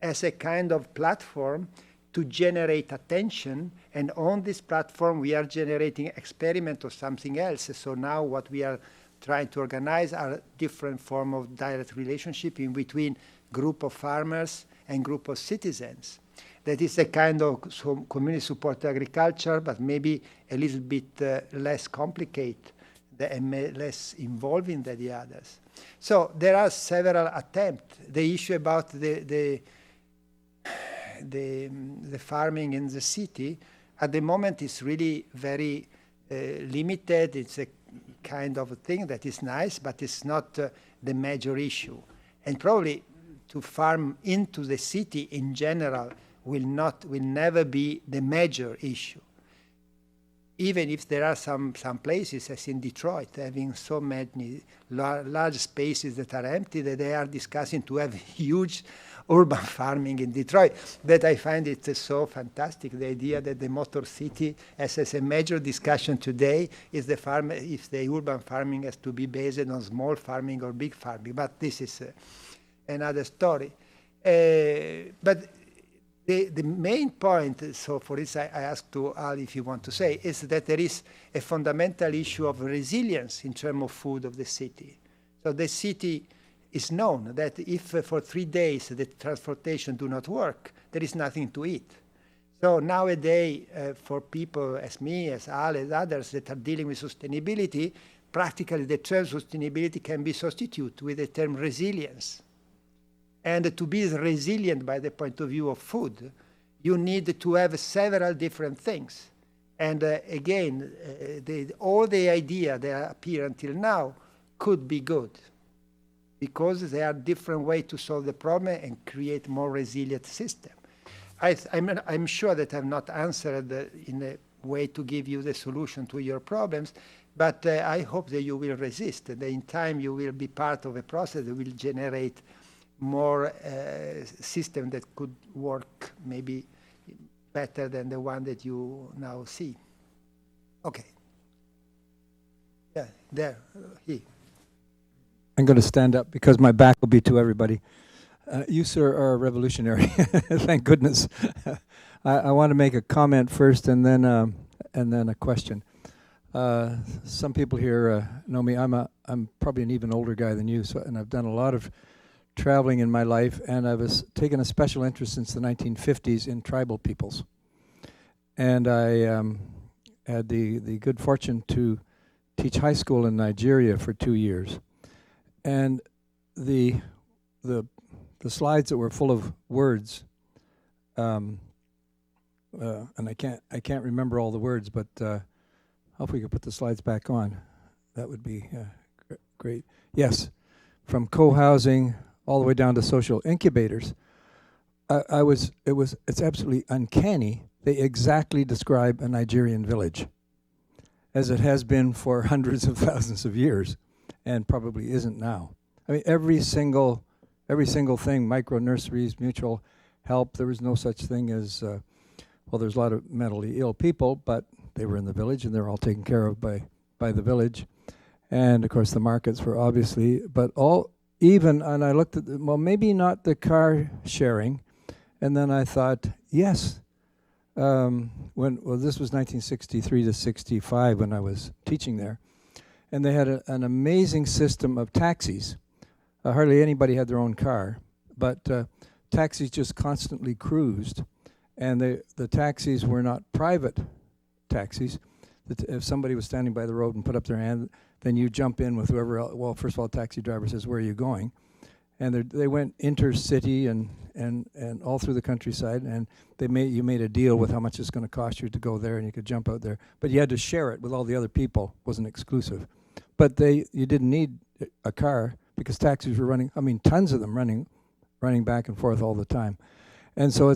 as a kind of platform to generate attention. And on this platform, we are generating experiment or something else. So now what we are trying to organize are different form of direct relationship in between group of farmers and group of citizens. That is a kind of community support agriculture, but maybe a little bit less complicated and less involving than the others. So there are several attempts. The issue about the farming in the city at the moment is really very limited. It's a kind of a thing that is nice, but it's not the major issue. And probably to farm into the city in general will never be the major issue. Even if there are some places, as in Detroit, having so many large spaces that are empty, that they are discussing to have huge urban farming in Detroit. That I find it so fantastic, the idea that the Motor City, as a major discussion today, is if the urban farming has to be based on small farming or big farming. But this is another story. But the main point, so for this I ask to Al if you want to say, is that there is a fundamental issue of resilience in terms of food of the city. So the city is known that if for 3 days the transportation do not work, there is nothing to eat. So nowadays, for people as me, as Al, as others that are dealing with sustainability, practically the term sustainability can be substituted with the term resilience. And to be resilient by the point of view of food, you need to have several different things. And again, all the ideas that appear until now could be good, because there are different ways to solve the problem and create more resilient system. I'm sure that I've not answered in a way to give you the solution to your problems, but I hope that you will resist, that in time you will be part of a process that will generate more system that could work maybe better than the one that you now see. Okay. Yeah, there, he. I'm going to stand up because my back will be to everybody. You, sir, are a revolutionary. Thank goodness. I want to make a comment first and then a question. Some people here know me. I'm probably an even older guy than you, and I've done a lot of traveling in my life, and I've taken a special interest since the 1950s in tribal peoples. And I had the good fortune to teach high school in Nigeria for 2 years. And the slides that were full of words, and I can't remember all the words, but hope we could put the slides back on. That would be great. Yes, from co-housing all the way down to social incubators. It's absolutely uncanny. They exactly describe a Nigerian village, as it has been for hundreds of thousands of years, and probably isn't now. I mean, every single thing, micro nurseries, mutual help. There was no such thing as, there's a lot of mentally ill people, but they were in the village and they're all taken care of by the village. And of course the markets were obviously, but and I looked at, maybe not the car sharing. And then I thought, yes, this was 1963 to 65 when I was teaching there. And they had an amazing system of taxis. Hardly anybody had their own car, but taxis just constantly cruised. And the taxis were not private taxis. If somebody was standing by the road and put up their hand, then you jump in with whoever else. Well, first of all, the taxi driver says, "Where are you going?" And they went intercity and all through the countryside, and you made a deal with how much it's going to cost you to go there, and you could jump out there. But you had to share it with all the other people. It wasn't exclusive. But you didn't need a car because taxis were running. I mean, tons of them running back and forth all the time. And so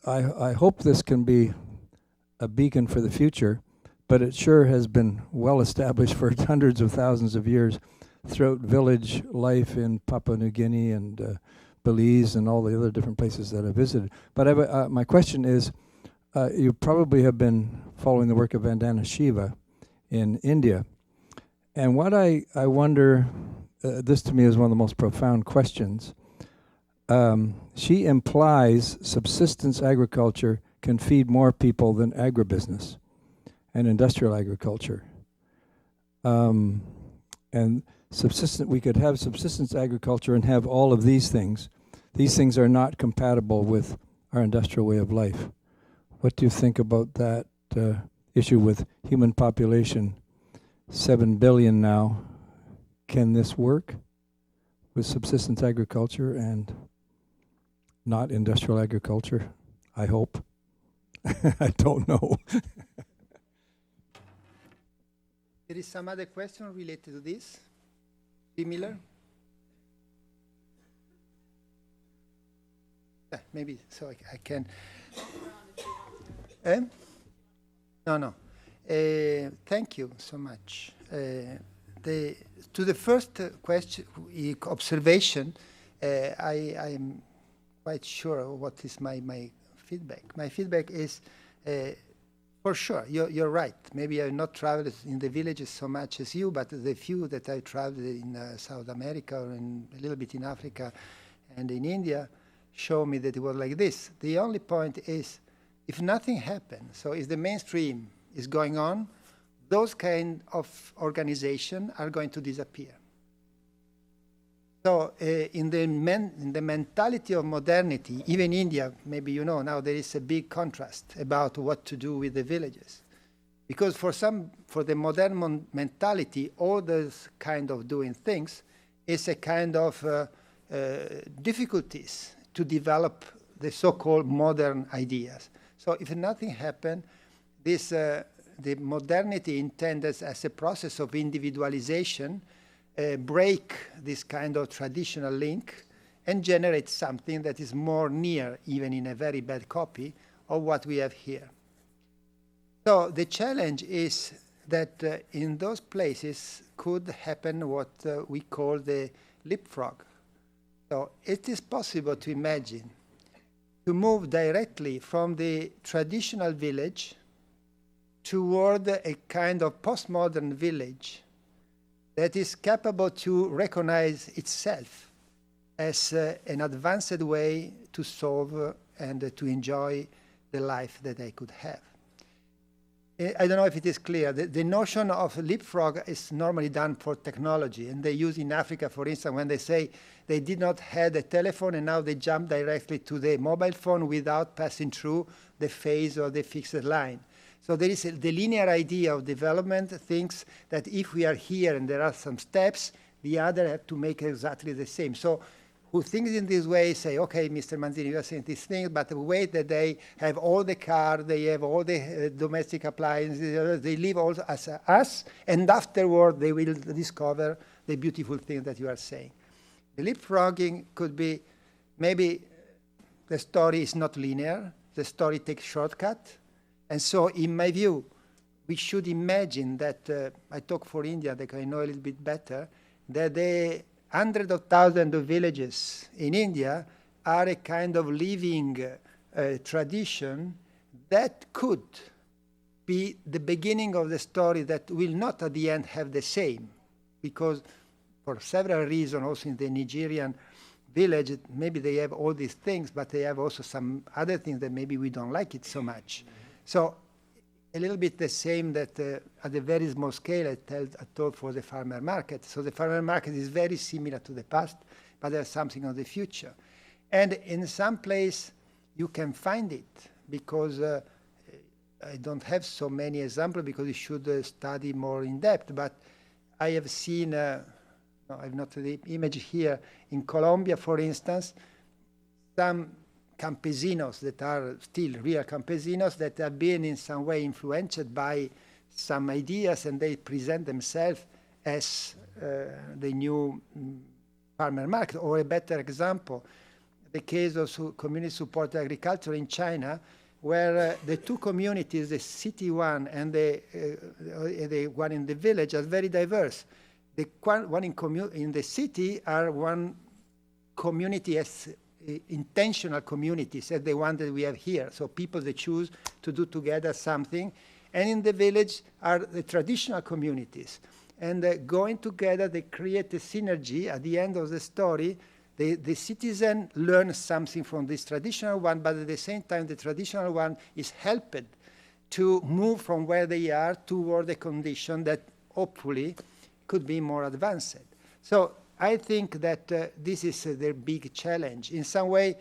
I hope this can be a beacon for the future, but it sure has been well established for hundreds of thousands of years throughout village life in Papua New Guinea and Belize and all the other different places that I visited. But my question is, you probably have been following the work of Vandana Shiva in India. And what I wonder, this to me is one of the most profound questions. She implies subsistence agriculture can feed more people than agribusiness and industrial agriculture. And we could have subsistence agriculture and have all of these things. These things are not compatible with our industrial way of life. What do you think about that issue with human population? 7 billion now. Can this work with subsistence agriculture and not industrial agriculture? I hope. I don't know. There is some other question related to this? Similar? Maybe so I can. No. Thank you so much. To the first question, observation, I am quite sure what is my feedback. My feedback is, for sure, you're right. Maybe I've not traveled in the villages so much as you, but the few that I traveled in South America or a little bit in Africa and in India show me that it was like this. The only point is, if nothing happens, so if the mainstream is going on, those kind of organizations are going to disappear. So in the mentality of modernity, even India, maybe you know now there is a big contrast about what to do with the villages. Because for the modern mentality, all those kind of doing things is a kind of difficulties to develop the so-called modern ideas. So if nothing happens, the modernity intended as a process of individualization break this kind of traditional link and generate something that is more near, even in a very bad copy, of what we have here. So the challenge is that in those places could happen what we call the leapfrog. So it is possible to imagine to move directly from the traditional village toward a kind of postmodern village that is capable to recognize itself as an advanced way to solve and to enjoy the life that they could have. I don't know if it is clear. The notion of leapfrog is normally done for technology, and they use in Africa, for instance, when they say they did not have a telephone and now they jump directly to the mobile phone without passing through the phase or the fixed line. So there is the linear idea of development thinks that if we are here and there are some steps, the other have to make exactly the same. So who thinks in this way say, okay, Mr. Manzini, you are saying these things, but the way that they have all the car, they have all the domestic appliances, they live also as us, and afterward they will discover the beautiful thing that you are saying. The leapfrogging could be, maybe the story is not linear, the story takes shortcut, and so in my view, we should imagine that, I talk for India, that I know a little bit better, that the hundreds of thousands of villages in India are a kind of living tradition that could be the beginning of the story that will not at the end have the same, because for several reasons, also in the Nigerian village, maybe they have all these things, but they have also some other things that maybe we don't like it so much. So a little bit the same that at a very small scale I told for the farmer market. So the farmer market is very similar to the past, but there's something of the future. And in some place you can find it, because I don't have so many examples because you should study more in depth, but I have seen, no, I've not the image here, in Colombia, for instance, some campesinos that are still real campesinos that have been in some way influenced by some ideas, and they present themselves as the new farmer market. Or a better example, the case of community supported agriculture in China, where the two communities, the city one and the one in the village, are very diverse. The one in the city are one community as intentional communities, as the one that we have here. So people that choose to do together something. And in the village are the traditional communities. And going together, they create a synergy. At the end of the story, the citizen learns something from this traditional one, but at the same time, the traditional one is helped to move from where they are toward a condition that hopefully could be more advanced. So I think that this is their big challenge. In some way,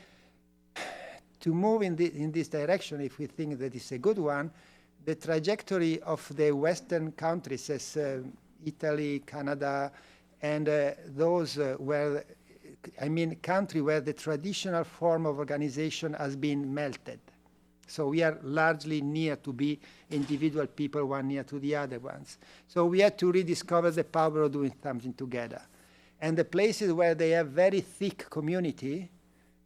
to move in this direction, if we think that it's a good one, the trajectory of the Western countries, as Italy, Canada, and those where, country where the traditional form of organization has been melted. So we are largely near to be individual people, one near to the other ones. So we have to rediscover the power of doing something together. And the places where they have very thick community,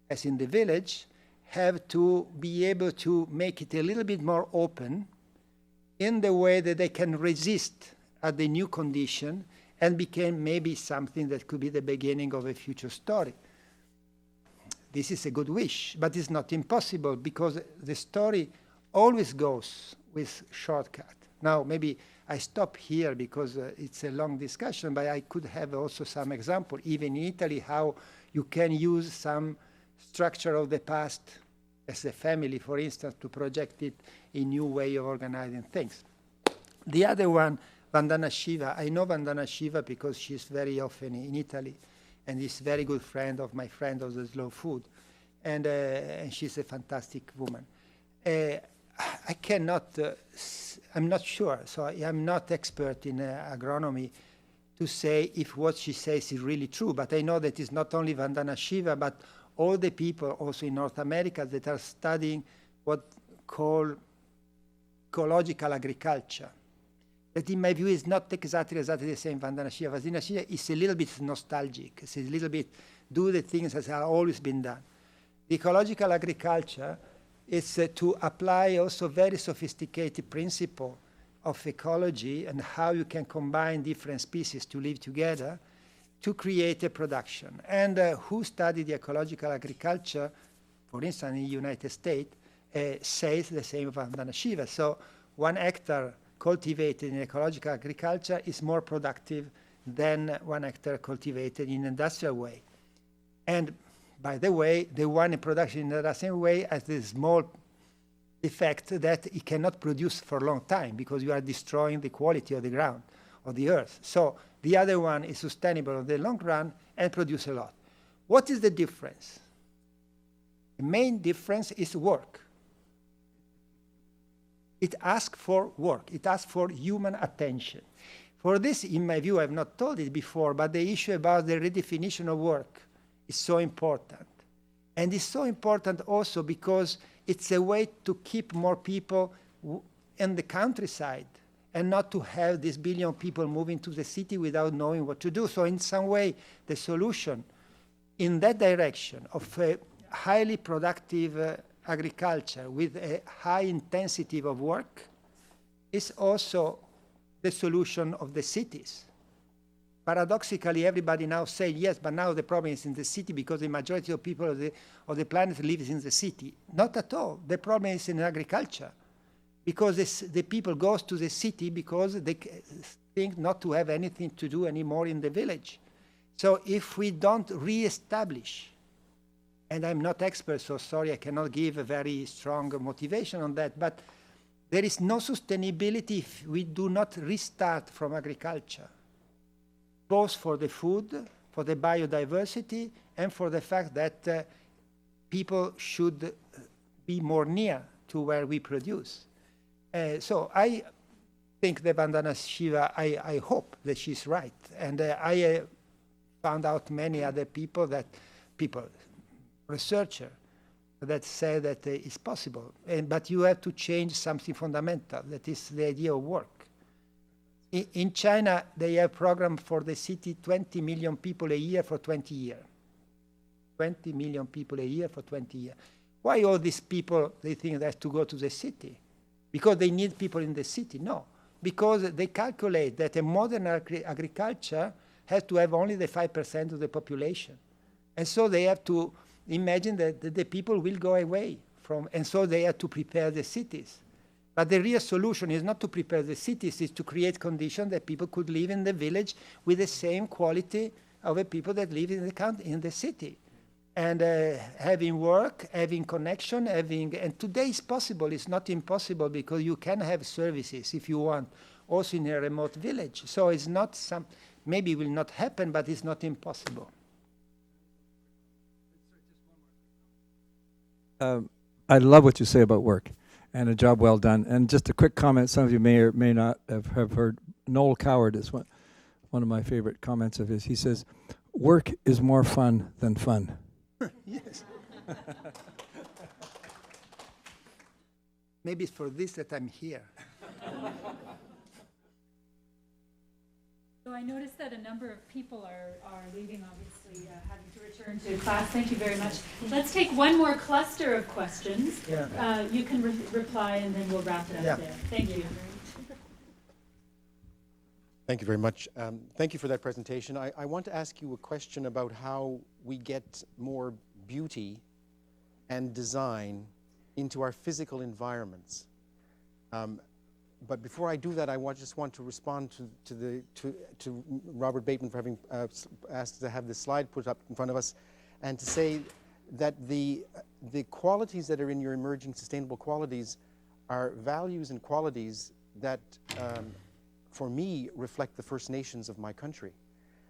as in the village, have to be able to make it a little bit more open in the way that they can resist at the new condition and become maybe something that could be the beginning of a future story. This is a good wish, but it's not impossible, because the story always goes with shortcut. Now, maybe I stop here because it's a long discussion, but I could have also some example, even in Italy, how you can use some structure of the past as a family, for instance, to project it in new way of organizing things. The other one, Vandana Shiva. I know Vandana Shiva because she's very often in Italy, and is a very good friend of my friend of the slow food. And she's a fantastic woman. I cannot, I'm not sure, so I'm not expert in agronomy to say if what she says is really true, but I know that it's not only Vandana Shiva, but all the people also in North America that are studying what called ecological agriculture. That in my view is not exactly the same Vandana Shiva. Vandana Shiva is a little bit nostalgic. It's a little bit do the things as have always been done. The ecological agriculture is to apply also very sophisticated principle of ecology and how you can combine different species to live together to create a production. And who studied the ecological agriculture, for instance, in the United States, says the same of Vandana Shiva. So 1 hectare cultivated in ecological agriculture is more productive than 1 hectare cultivated in an industrial way. And by the way, the one in production in the same way as the small the fact that it cannot produce for a long time because you are destroying the quality of the ground, of the earth. So the other one is sustainable in the long run and produce a lot. What is the difference? The main difference is work. It asks for work. It asks for human attention. For this, in my view, I have not told it before, but the issue about the redefinition of work is so important. And it's so important also because it's a way to keep more people in the countryside and not to have this billion people moving to the city without knowing what to do. So in some way, the solution in that direction of a highly productive agriculture with a high intensity of work is also the solution of the cities. Paradoxically, everybody now say yes, but now the problem is in the city because the majority of people of the planet lives in the city. Not at all. The problem is in agriculture because the people goes to the city because they think not to have anything to do anymore in the village. So if we don't re-establish, and I'm not expert, so sorry, I cannot give a very strong motivation on that, but there is no sustainability if we do not restart from agriculture, both for the food, for the biodiversity, and for the fact that people should be more near to where we produce. So I think that Vandana Shiva, I hope that she's right. And I found out many other people, researchers, that say that it's possible. But you have to change something fundamental, that is the idea of work. In China, they have programmed for the city 20 million people a year for 20 years. 20 million people a year for 20 years. Why all these people, they think they have to go to the city? Because they need people in the city? No. Because they calculate that a modern agriculture has to have only the 5% of the population. And so they have to imagine that the people will go away from, and so they have to prepare the cities. But the real solution is not to prepare the cities, it's to create conditions that people could live in the village with the same quality of the people that live in the city. And having work, having connection, and today is possible, it's not impossible because you can have services if you want, also in a remote village. So it's not maybe it will not happen, but it's not impossible. I love what you say about work and a job well done. And just a quick comment, some of you may or may not have heard, Noel Coward is one of my favorite comments of his. He says, work is more fun than fun. Yes. Maybe it's for this that I'm here. So I noticed that a number of people are leaving, obviously, having to return to class. Thank you very much. Let's take one more cluster of questions. Yeah. You can reply, and then we'll wrap it up there. Thank you. Thank you very much. Thank you for that presentation. I want to ask you a question about how we get more beauty and design into our physical environments. But before I do that, I just want to respond to Robert Bateman for having asked to have this slide put up in front of us, and to say that the qualities that are in your emerging sustainable qualities are values and qualities that, for me, reflect the First Nations of my country.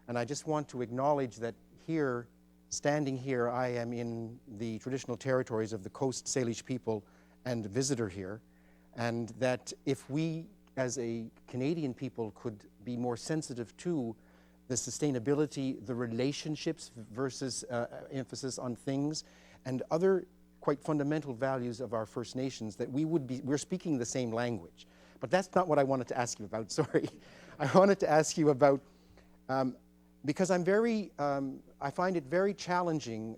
And I just want to acknowledge that here, standing here, I am in the traditional territories of the Coast Salish people and visitor here. And that if we, as a Canadian people, could be more sensitive to the sustainability, the relationships versus emphasis on things, and other quite fundamental values of our First Nations, that we're speaking the same language. But that's not what I wanted to ask you about, sorry. I wanted to ask you about, because I find it very challenging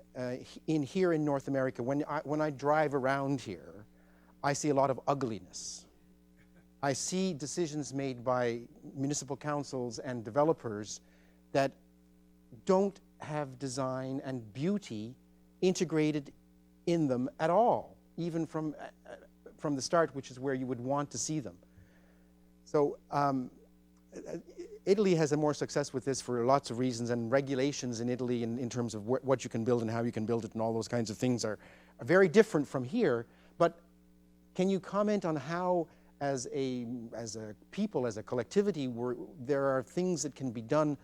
here in North America, when I drive around here, I see a lot of ugliness. I see decisions made by municipal councils and developers that don't have design and beauty integrated in them at all, even from the start, which is where you would want to see them. So Italy has a more success with this for lots of reasons, and regulations in Italy in terms of what you can build and how you can build it and all those kinds of things are very different from here. But can you comment on how, as a people, as a collectivity, there are things that can be done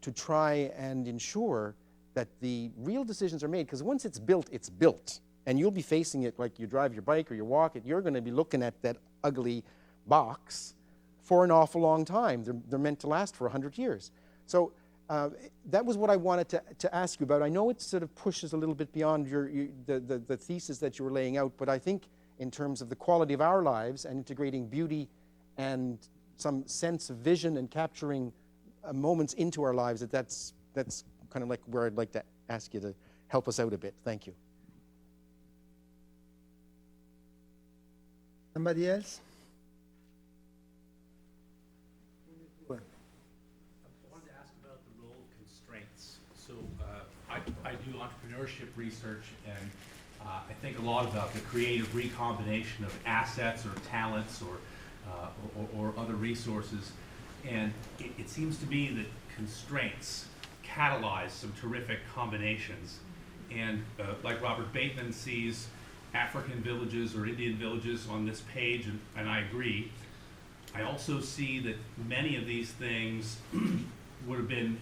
to try and ensure that the real decisions are made? Because once it's built, and you'll be facing it like you drive your bike or you walk it, you're going to be looking at that ugly box for an awful long time. They're meant to last for 100 years. So that was what I wanted to ask you about. I know it sort of pushes a little bit beyond the thesis that you were laying out, but I think in terms of the quality of our lives and integrating beauty and some sense of vision and capturing moments into our lives, that's kind of like where I'd like to ask you to help us out a bit. Thank you. Somebody else? I wanted to ask about the role of constraints. So I do entrepreneurship research, and I think a lot about the creative recombination of assets or talents or other resources. And it seems to me that constraints catalyze some terrific combinations. And like Robert Bateman sees African villages or Indian villages on this page, and I agree. I also see that many of these things would have been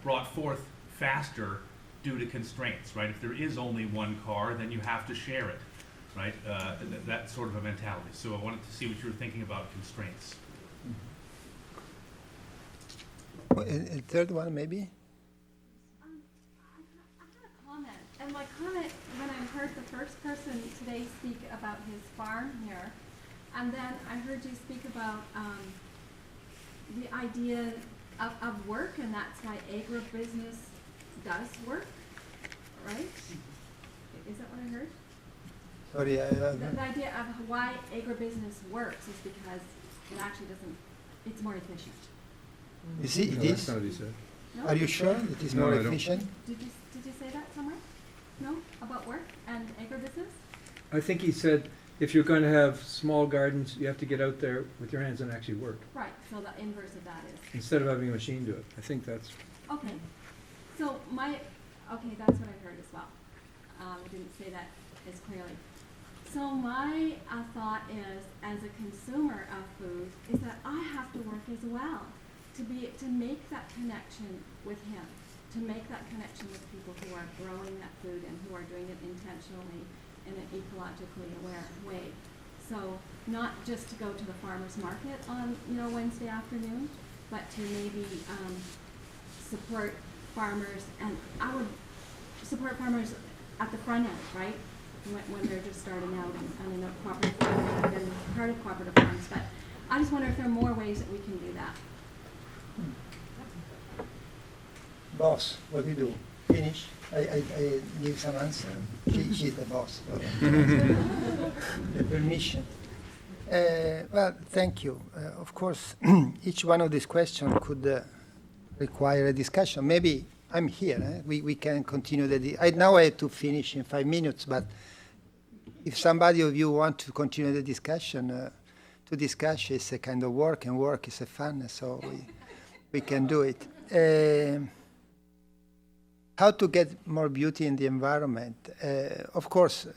brought forth faster due to constraints, right? If there is only one car, then you have to share it, right? That sort of a mentality. So I wanted to see what you were thinking about constraints. A third one, maybe? I had a comment, and my comment when I heard the first person today speak about his farm here, and then I heard you speak about the idea of work, and that's why agribusiness does work, right? Is that what I heard? Sorry, The idea of why agribusiness works is because it actually doesn't, it's more efficient. you see, it No, is. that's not what he said. No? Are you sure it is No, more I don't. efficient? Did you say that somewhere? No? About work and agribusiness? I think he said, if you're going to have small gardens, you have to get out there with your hands and actually work, Right, so the inverse of that is. instead of having a machine do it. I think that's, Okay, so okay, that's what I heard as well. I didn't say that as clearly. So my thought is, as a consumer of food, is that I have to work as well to make that connection with him, to make that connection with people who are growing that food and who are doing it intentionally in an ecologically aware way. So not just to go to the farmer's market on Wednesday afternoon, but to maybe support farmers, and I would support farmers at the front end, right? When they're just starting out and in a cooperative farm, I've been part of cooperative farms, but I just wonder if there are more ways that we can do that. Boss, what do you do? Finish? I give some answer. She's the boss. The permission. Well, thank you. Of course, each one of these questions could require a discussion. Maybe I'm here. We can continue now I have to finish in 5 minutes, but if somebody of you want to continue the discussion, to discuss is a kind of work, and work is a fun, so we can do it. How to get more beauty in the environment? Of course,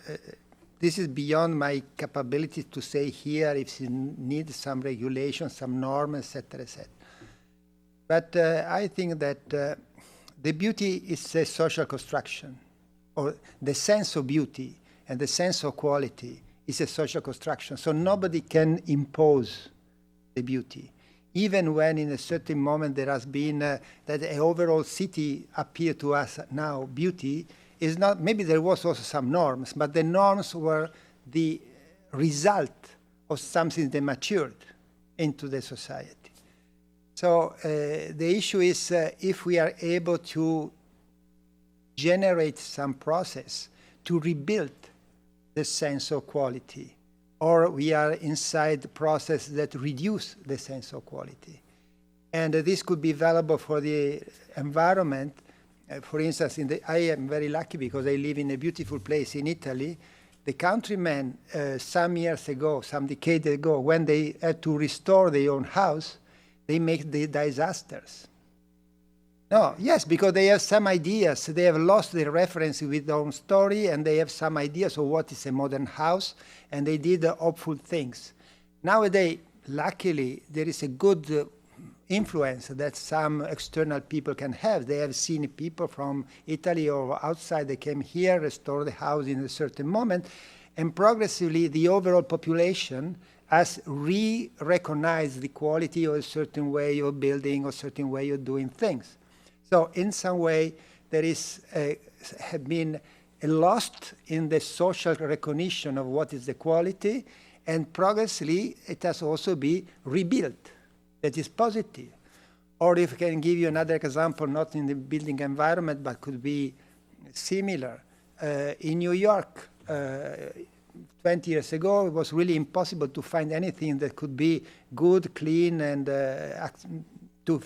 this is beyond my capability to say here if it needs some regulation, some norm, etc., etc. But I think that the beauty is a social construction, or the sense of beauty and the sense of quality is a social construction. So nobody can impose the beauty. Even when in a certain moment there has been that the overall city appear to us now beauty, is not, maybe there was also some norms, but the norms were the result of something that matured into the society. So the issue is if we are able to generate some process to rebuild the sense of quality, or we are inside the process that reduce the sense of quality. And this could be valuable for the environment. For instance, I am very lucky because I live in a beautiful place in Italy. The countrymen, some years ago, some decades ago, when they had to restore their own house, they make the disasters. No, yes, because they have some ideas. They have lost their reference with their own story, and they have some ideas of what is a modern house, and they did hopeful things. Nowadays, luckily, there is a good influence that some external people can have. They have seen people from Italy or outside, they came here, restore the house in a certain moment, and progressively the overall population has recognized the quality of a certain way of building or certain way of doing things. So in some way, there is have been a loss in the social recognition of what is the quality, and progressively it has also been rebuilt. That is positive. Or if I can give you another example, not in the building environment, but could be similar. In New York, 20 years ago, it was really impossible to find anything that could be good, clean, and to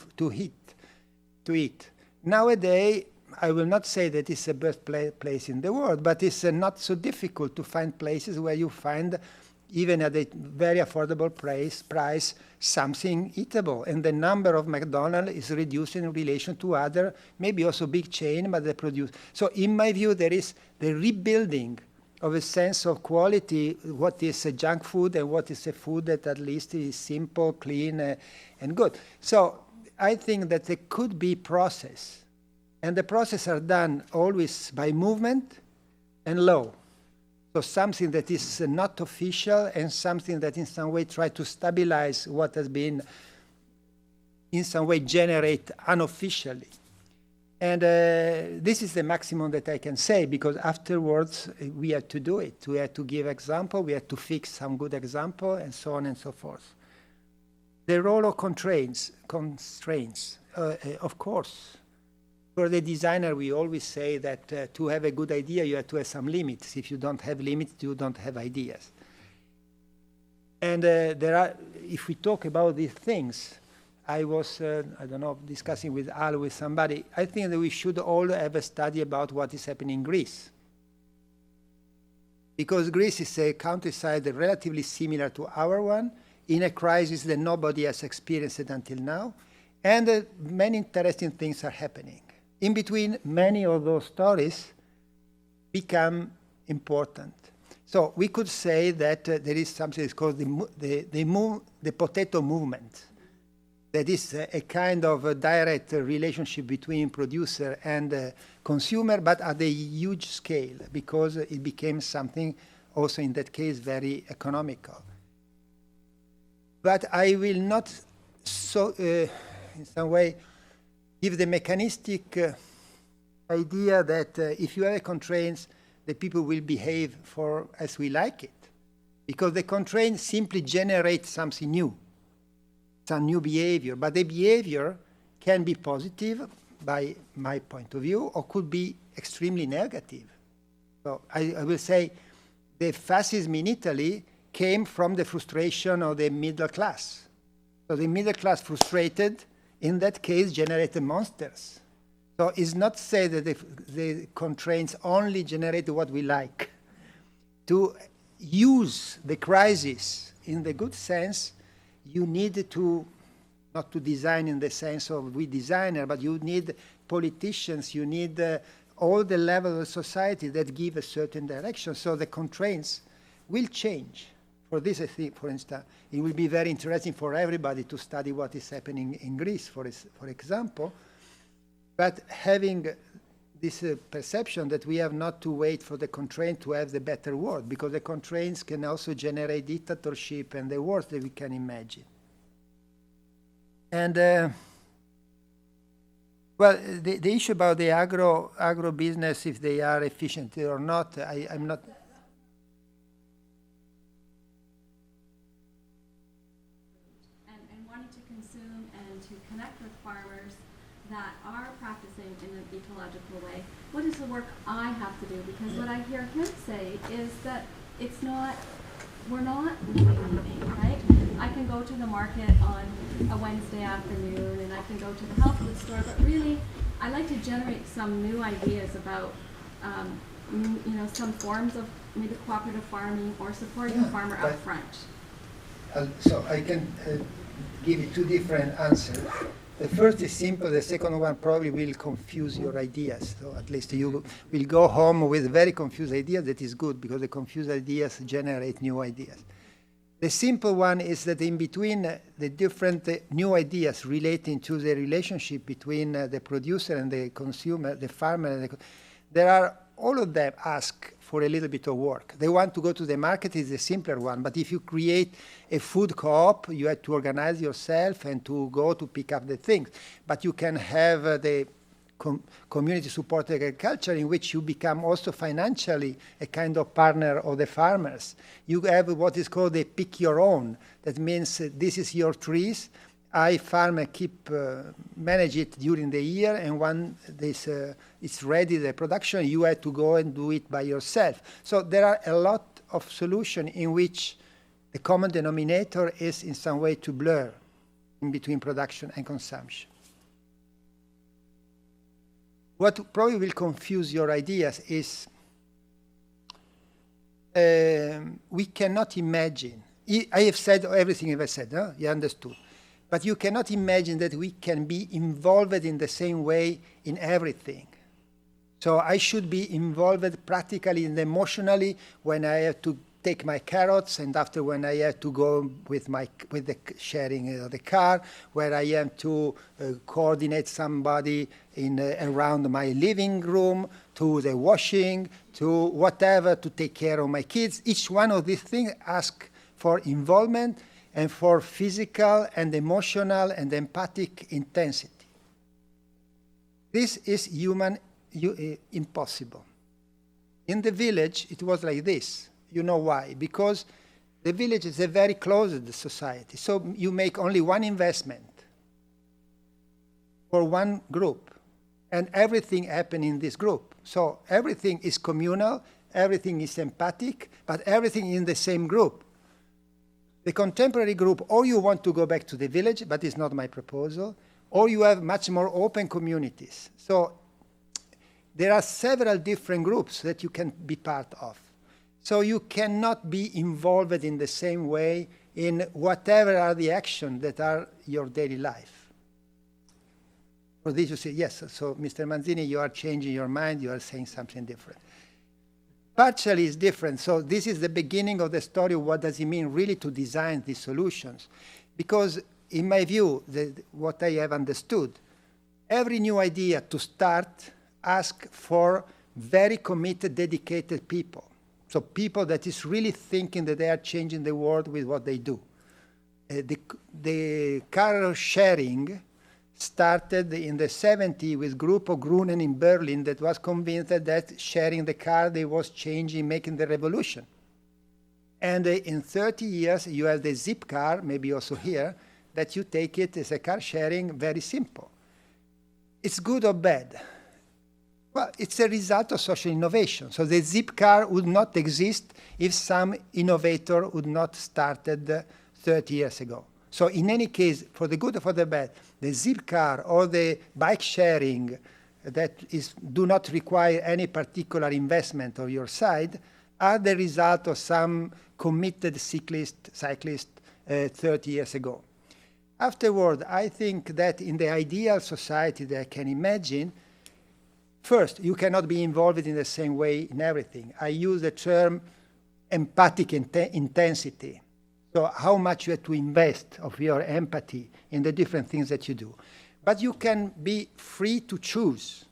eat. Nowadays, I will not say that it's the best place in the world, but it's not so difficult to find places where you find, even at a very affordable price, something eatable. And the number of McDonald's is reduced in relation to other, maybe also big chain, but they produce. So in my view, there is the rebuilding of a sense of quality, what is a junk food and what is a food that at least is simple, clean, and good. So I think that there could be process. And the process are done always by movement and law. So something that is not official and something that in some way try to stabilize what has been in some way generate unofficially. And this is the maximum that I can say, because afterwards we had to do it. We had to give example, we had to fix some good example, and so on and so forth. The role of constraints, of course. For the designer, we always say that to have a good idea, you have to have some limits. If you don't have limits, you don't have ideas. And if we talk about these things, I was, I don't know, discussing with Al, with somebody, I think that we should all have a study about what is happening in Greece. Because Greece is a countryside relatively similar to our one, in a crisis that nobody has experienced until now, and many interesting things are happening. In between, many of those stories become important. So we could say that there is something that's called the potato movement. That is a kind of a direct relationship between producer and consumer, but at a huge scale, because it became something also in that case very economical. But I will not in some way give the mechanistic idea that if you have constraints, the people will behave as we like it. Because the constraints simply generate something new, some new behavior. But the behavior can be positive, by my point of view, or could be extremely negative. So I will say the fascism in Italy came from the frustration of the middle class. So the middle class frustrated, in that case, generated monsters. So it's not said that the constraints only generate what we like. To use the crisis in the good sense, you need to, not to design in the sense of we designer, but you need politicians, you need all the levels of society that give a certain direction. So the constraints will change. For this, I think, for instance, it will be very interesting for everybody to study what is happening in Greece, for example. But having this perception that we have not to wait for the constraint to have the better world, because the constraints can also generate dictatorship and the worst that we can imagine. And well, the issue about the agro business, if they are efficient or not, I'm not. And wanting to consume and to connect with farmers that are practicing in an ecological way. What is the work I have to do? Because what I hear him say is that it's not, we're not doing anything, right? I can go to the market on a Wednesday afternoon and I can go to the health food store, but really I like to generate some new ideas about some forms of maybe cooperative farming or supporting the farmer up front. So I can give you two different answers. The first is simple, the second one probably will confuse your ideas. So at least you will go home with very confused ideas. That is good, because the confused ideas generate new ideas. The simple one is that in between the different new ideas relating to the relationship between the producer and the consumer, the farmer, and there are, all of them ask for a little bit of work. They want to go to the market, is a simpler one, but if you create a food co-op, you have to organize yourself and to go to pick up the things. But you can have the community supported agriculture, in which you become also financially a kind of partner of the farmers. You have what is called a pick your own. That means this is your trees. I farm and keep manage it during the year, and when this it's ready, the production, you have to go and do it by yourself. So there are a lot of solutions in which the common denominator is in some way to blur in between production and consumption. What probably will confuse your ideas is we cannot imagine. I have said everything I've said, huh? You understood. But you cannot imagine that we can be involved in the same way in everything. So I should be involved practically and emotionally when I have to take my carrots, and after when I have to go with the sharing of the car, where I am to coordinate somebody around my living room, to the washing, to whatever, to take care of my kids. Each one of these things asks for involvement and for physical and emotional and empathic intensity. This is impossible. In the village, it was like this. You know why? Because the village is a very closed society. So you make only one investment for one group, and everything happens in this group. So everything is communal, everything is empathic, but everything in the same group. The contemporary group, or you want to go back to the village, but it's not my proposal, or you have much more open communities. So there are several different groups that you can be part of. So you cannot be involved in the same way in whatever are the actions that are your daily life. For this you say, yes, so Mr. Manzini, you are changing your mind, you are saying something different. Partially is different, so this is the beginning of the story of what does it mean really to design these solutions. Because in my view, what I have understood, every new idea to start asks for very committed, dedicated people. So people that is really thinking that they are changing the world with what they do. The car sharing started in the 70s with group of Grunen in Berlin that was convinced that sharing the car, they was changing, making the revolution. And in 30 years, you have the zip car, maybe also here, that you take it as a car sharing, very simple. It's good or bad? Well, it's a result of social innovation. So the zip car would not exist if some innovator would not started 30 years ago. So in any case, for the good or for the bad, the zip car or the bike sharing that do not require any particular investment on your side are the result of some committed cyclist 30 years ago. Afterward, I think that in the ideal society that I can imagine, first, you cannot be involved in the same way in everything. I use the term empathic intensity. So how much you have to invest of your empathy in the different things that you do. But you can be free to choose,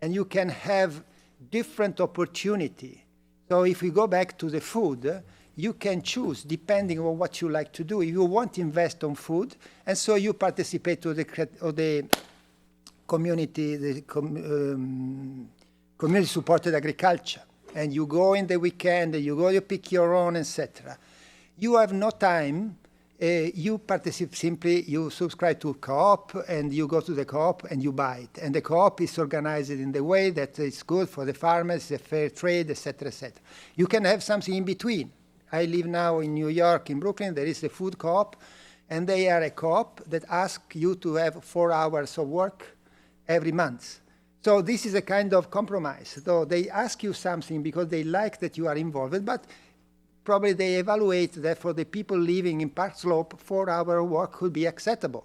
and you can have different opportunity. So if we go back to the food, you can choose depending on what you like to do. If you want to invest on food, and so you participate to the community, community-supported agriculture, and you go in the weekend, you go, you pick your own, etc. You have no time. You participate simply. You subscribe to co-op, and you go to the co-op and you buy it. And the co-op is organized in the way that it's good for the farmers, the fair trade, etc., etc. You can have something in between. I live now in New York, in Brooklyn. There is a food co-op, and they are a co-op that asks you to have 4 hours of work every month. So this is a kind of compromise. So they ask you something because they like that you are involved, but probably they evaluate that for the people living in Park Slope, 4 hour work could be acceptable.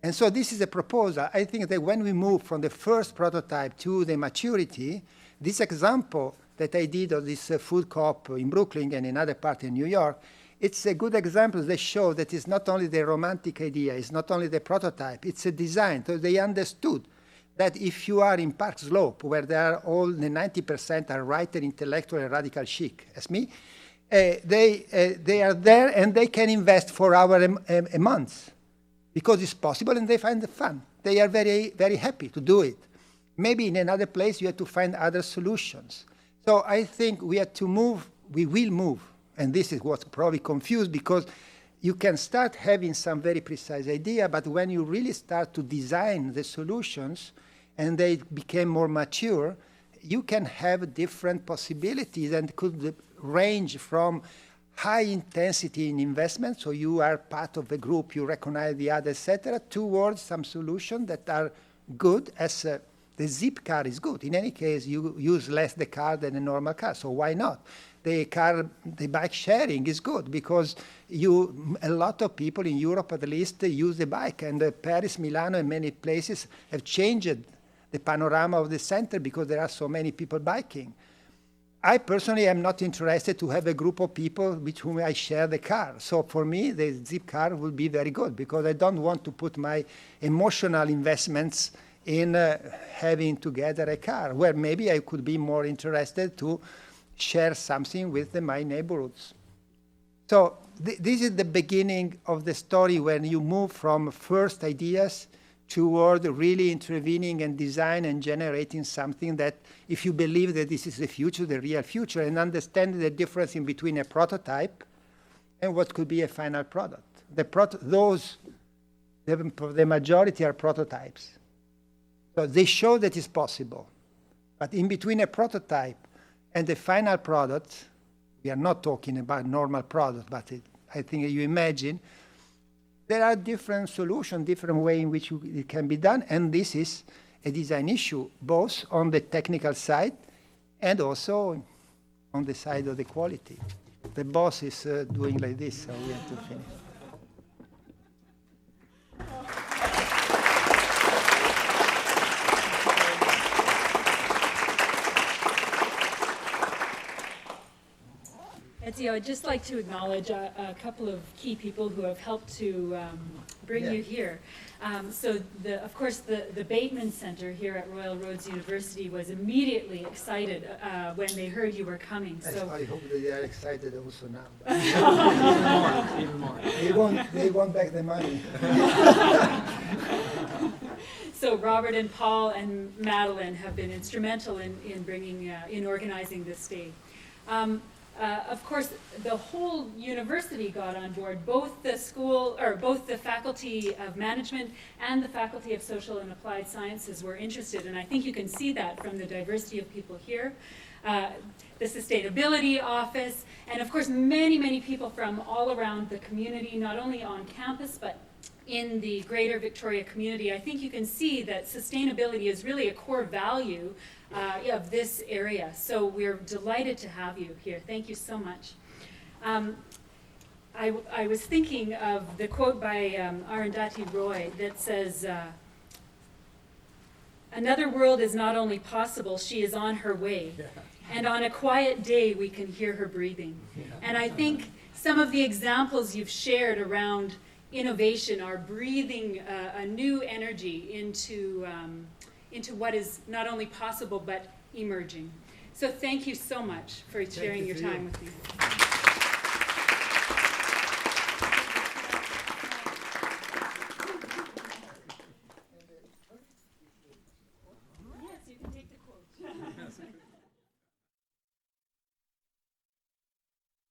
And so this is a proposal. I think that when we move from the first prototype to the maturity, this example that I did of this food co-op in Brooklyn and in other part in New York, it's a good example that shows that it's not only the romantic idea, it's not only the prototype, it's a design. So they understood that if you are in Park Slope, where there are all the 90% are writer, intellectual, and radical chic, as me, they are there and they can invest 4 hours a month because it's possible and they find it fun. They are very, very happy to do it. Maybe in another place you have to find other solutions. So I think we have to move, we will move, and this is what's probably confused because you can start having some very precise idea, but when you really start to design the solutions and they become more mature, you can have different possibilities and could range from high intensity in investment, so you are part of the group, you recognize the other, etc., towards some solutions that are good as the zip car is good. In any case, you use less the car than a normal car, so why not? The bike sharing is good because a lot of people in Europe at least use the bike, and Paris, Milano, and many places have changed the panorama of the center because there are so many people biking. I personally am not interested to have a group of people with whom I share the car. So for me, the zip car will be very good because I don't want to put my emotional investments in having together a car, where maybe I could be more interested to share something with my neighborhoods. So this is the beginning of the story when you move from first ideas toward really intervening and design and generating something that, if you believe that this is the future, the real future, and understand the difference in between a prototype and what could be a final product. The majority are prototypes. So they show that it's possible. But in between a prototype and the final product, we are not talking about normal product, but I think you imagine, there are different solutions, different ways in which it can be done, and this is a design issue, both on the technical side and also on the side of the quality. The boss is doing like this, so we have to finish. Ezio, I'd just like to acknowledge a couple of key people who have helped to bring you here. Of course, the Bateman Center here at Royal Roads University was immediately excited when they heard you were coming. So I hope they are excited also now. Even more. They want back the money. So Robert and Paul and Madeline have been instrumental in organizing this day. Of course, the whole university got on board, both the Faculty of Management and the Faculty of Social and Applied Sciences were interested, and I think you can see that from the diversity of people here. The Sustainability Office, and of course many, many people from all around the community, not only on campus, but in the greater Victoria community. I think you can see that sustainability is really a core value of this area. So we're delighted to have you here. Thank you so much. I was thinking of the quote by Arundhati Roy that says, "Another world is not only possible, she is on her way. And on a quiet day, we can hear her breathing." And I think some of the examples you've shared around innovation are breathing a new energy into what is not only possible but emerging. So thank you so much for sharing your time with me.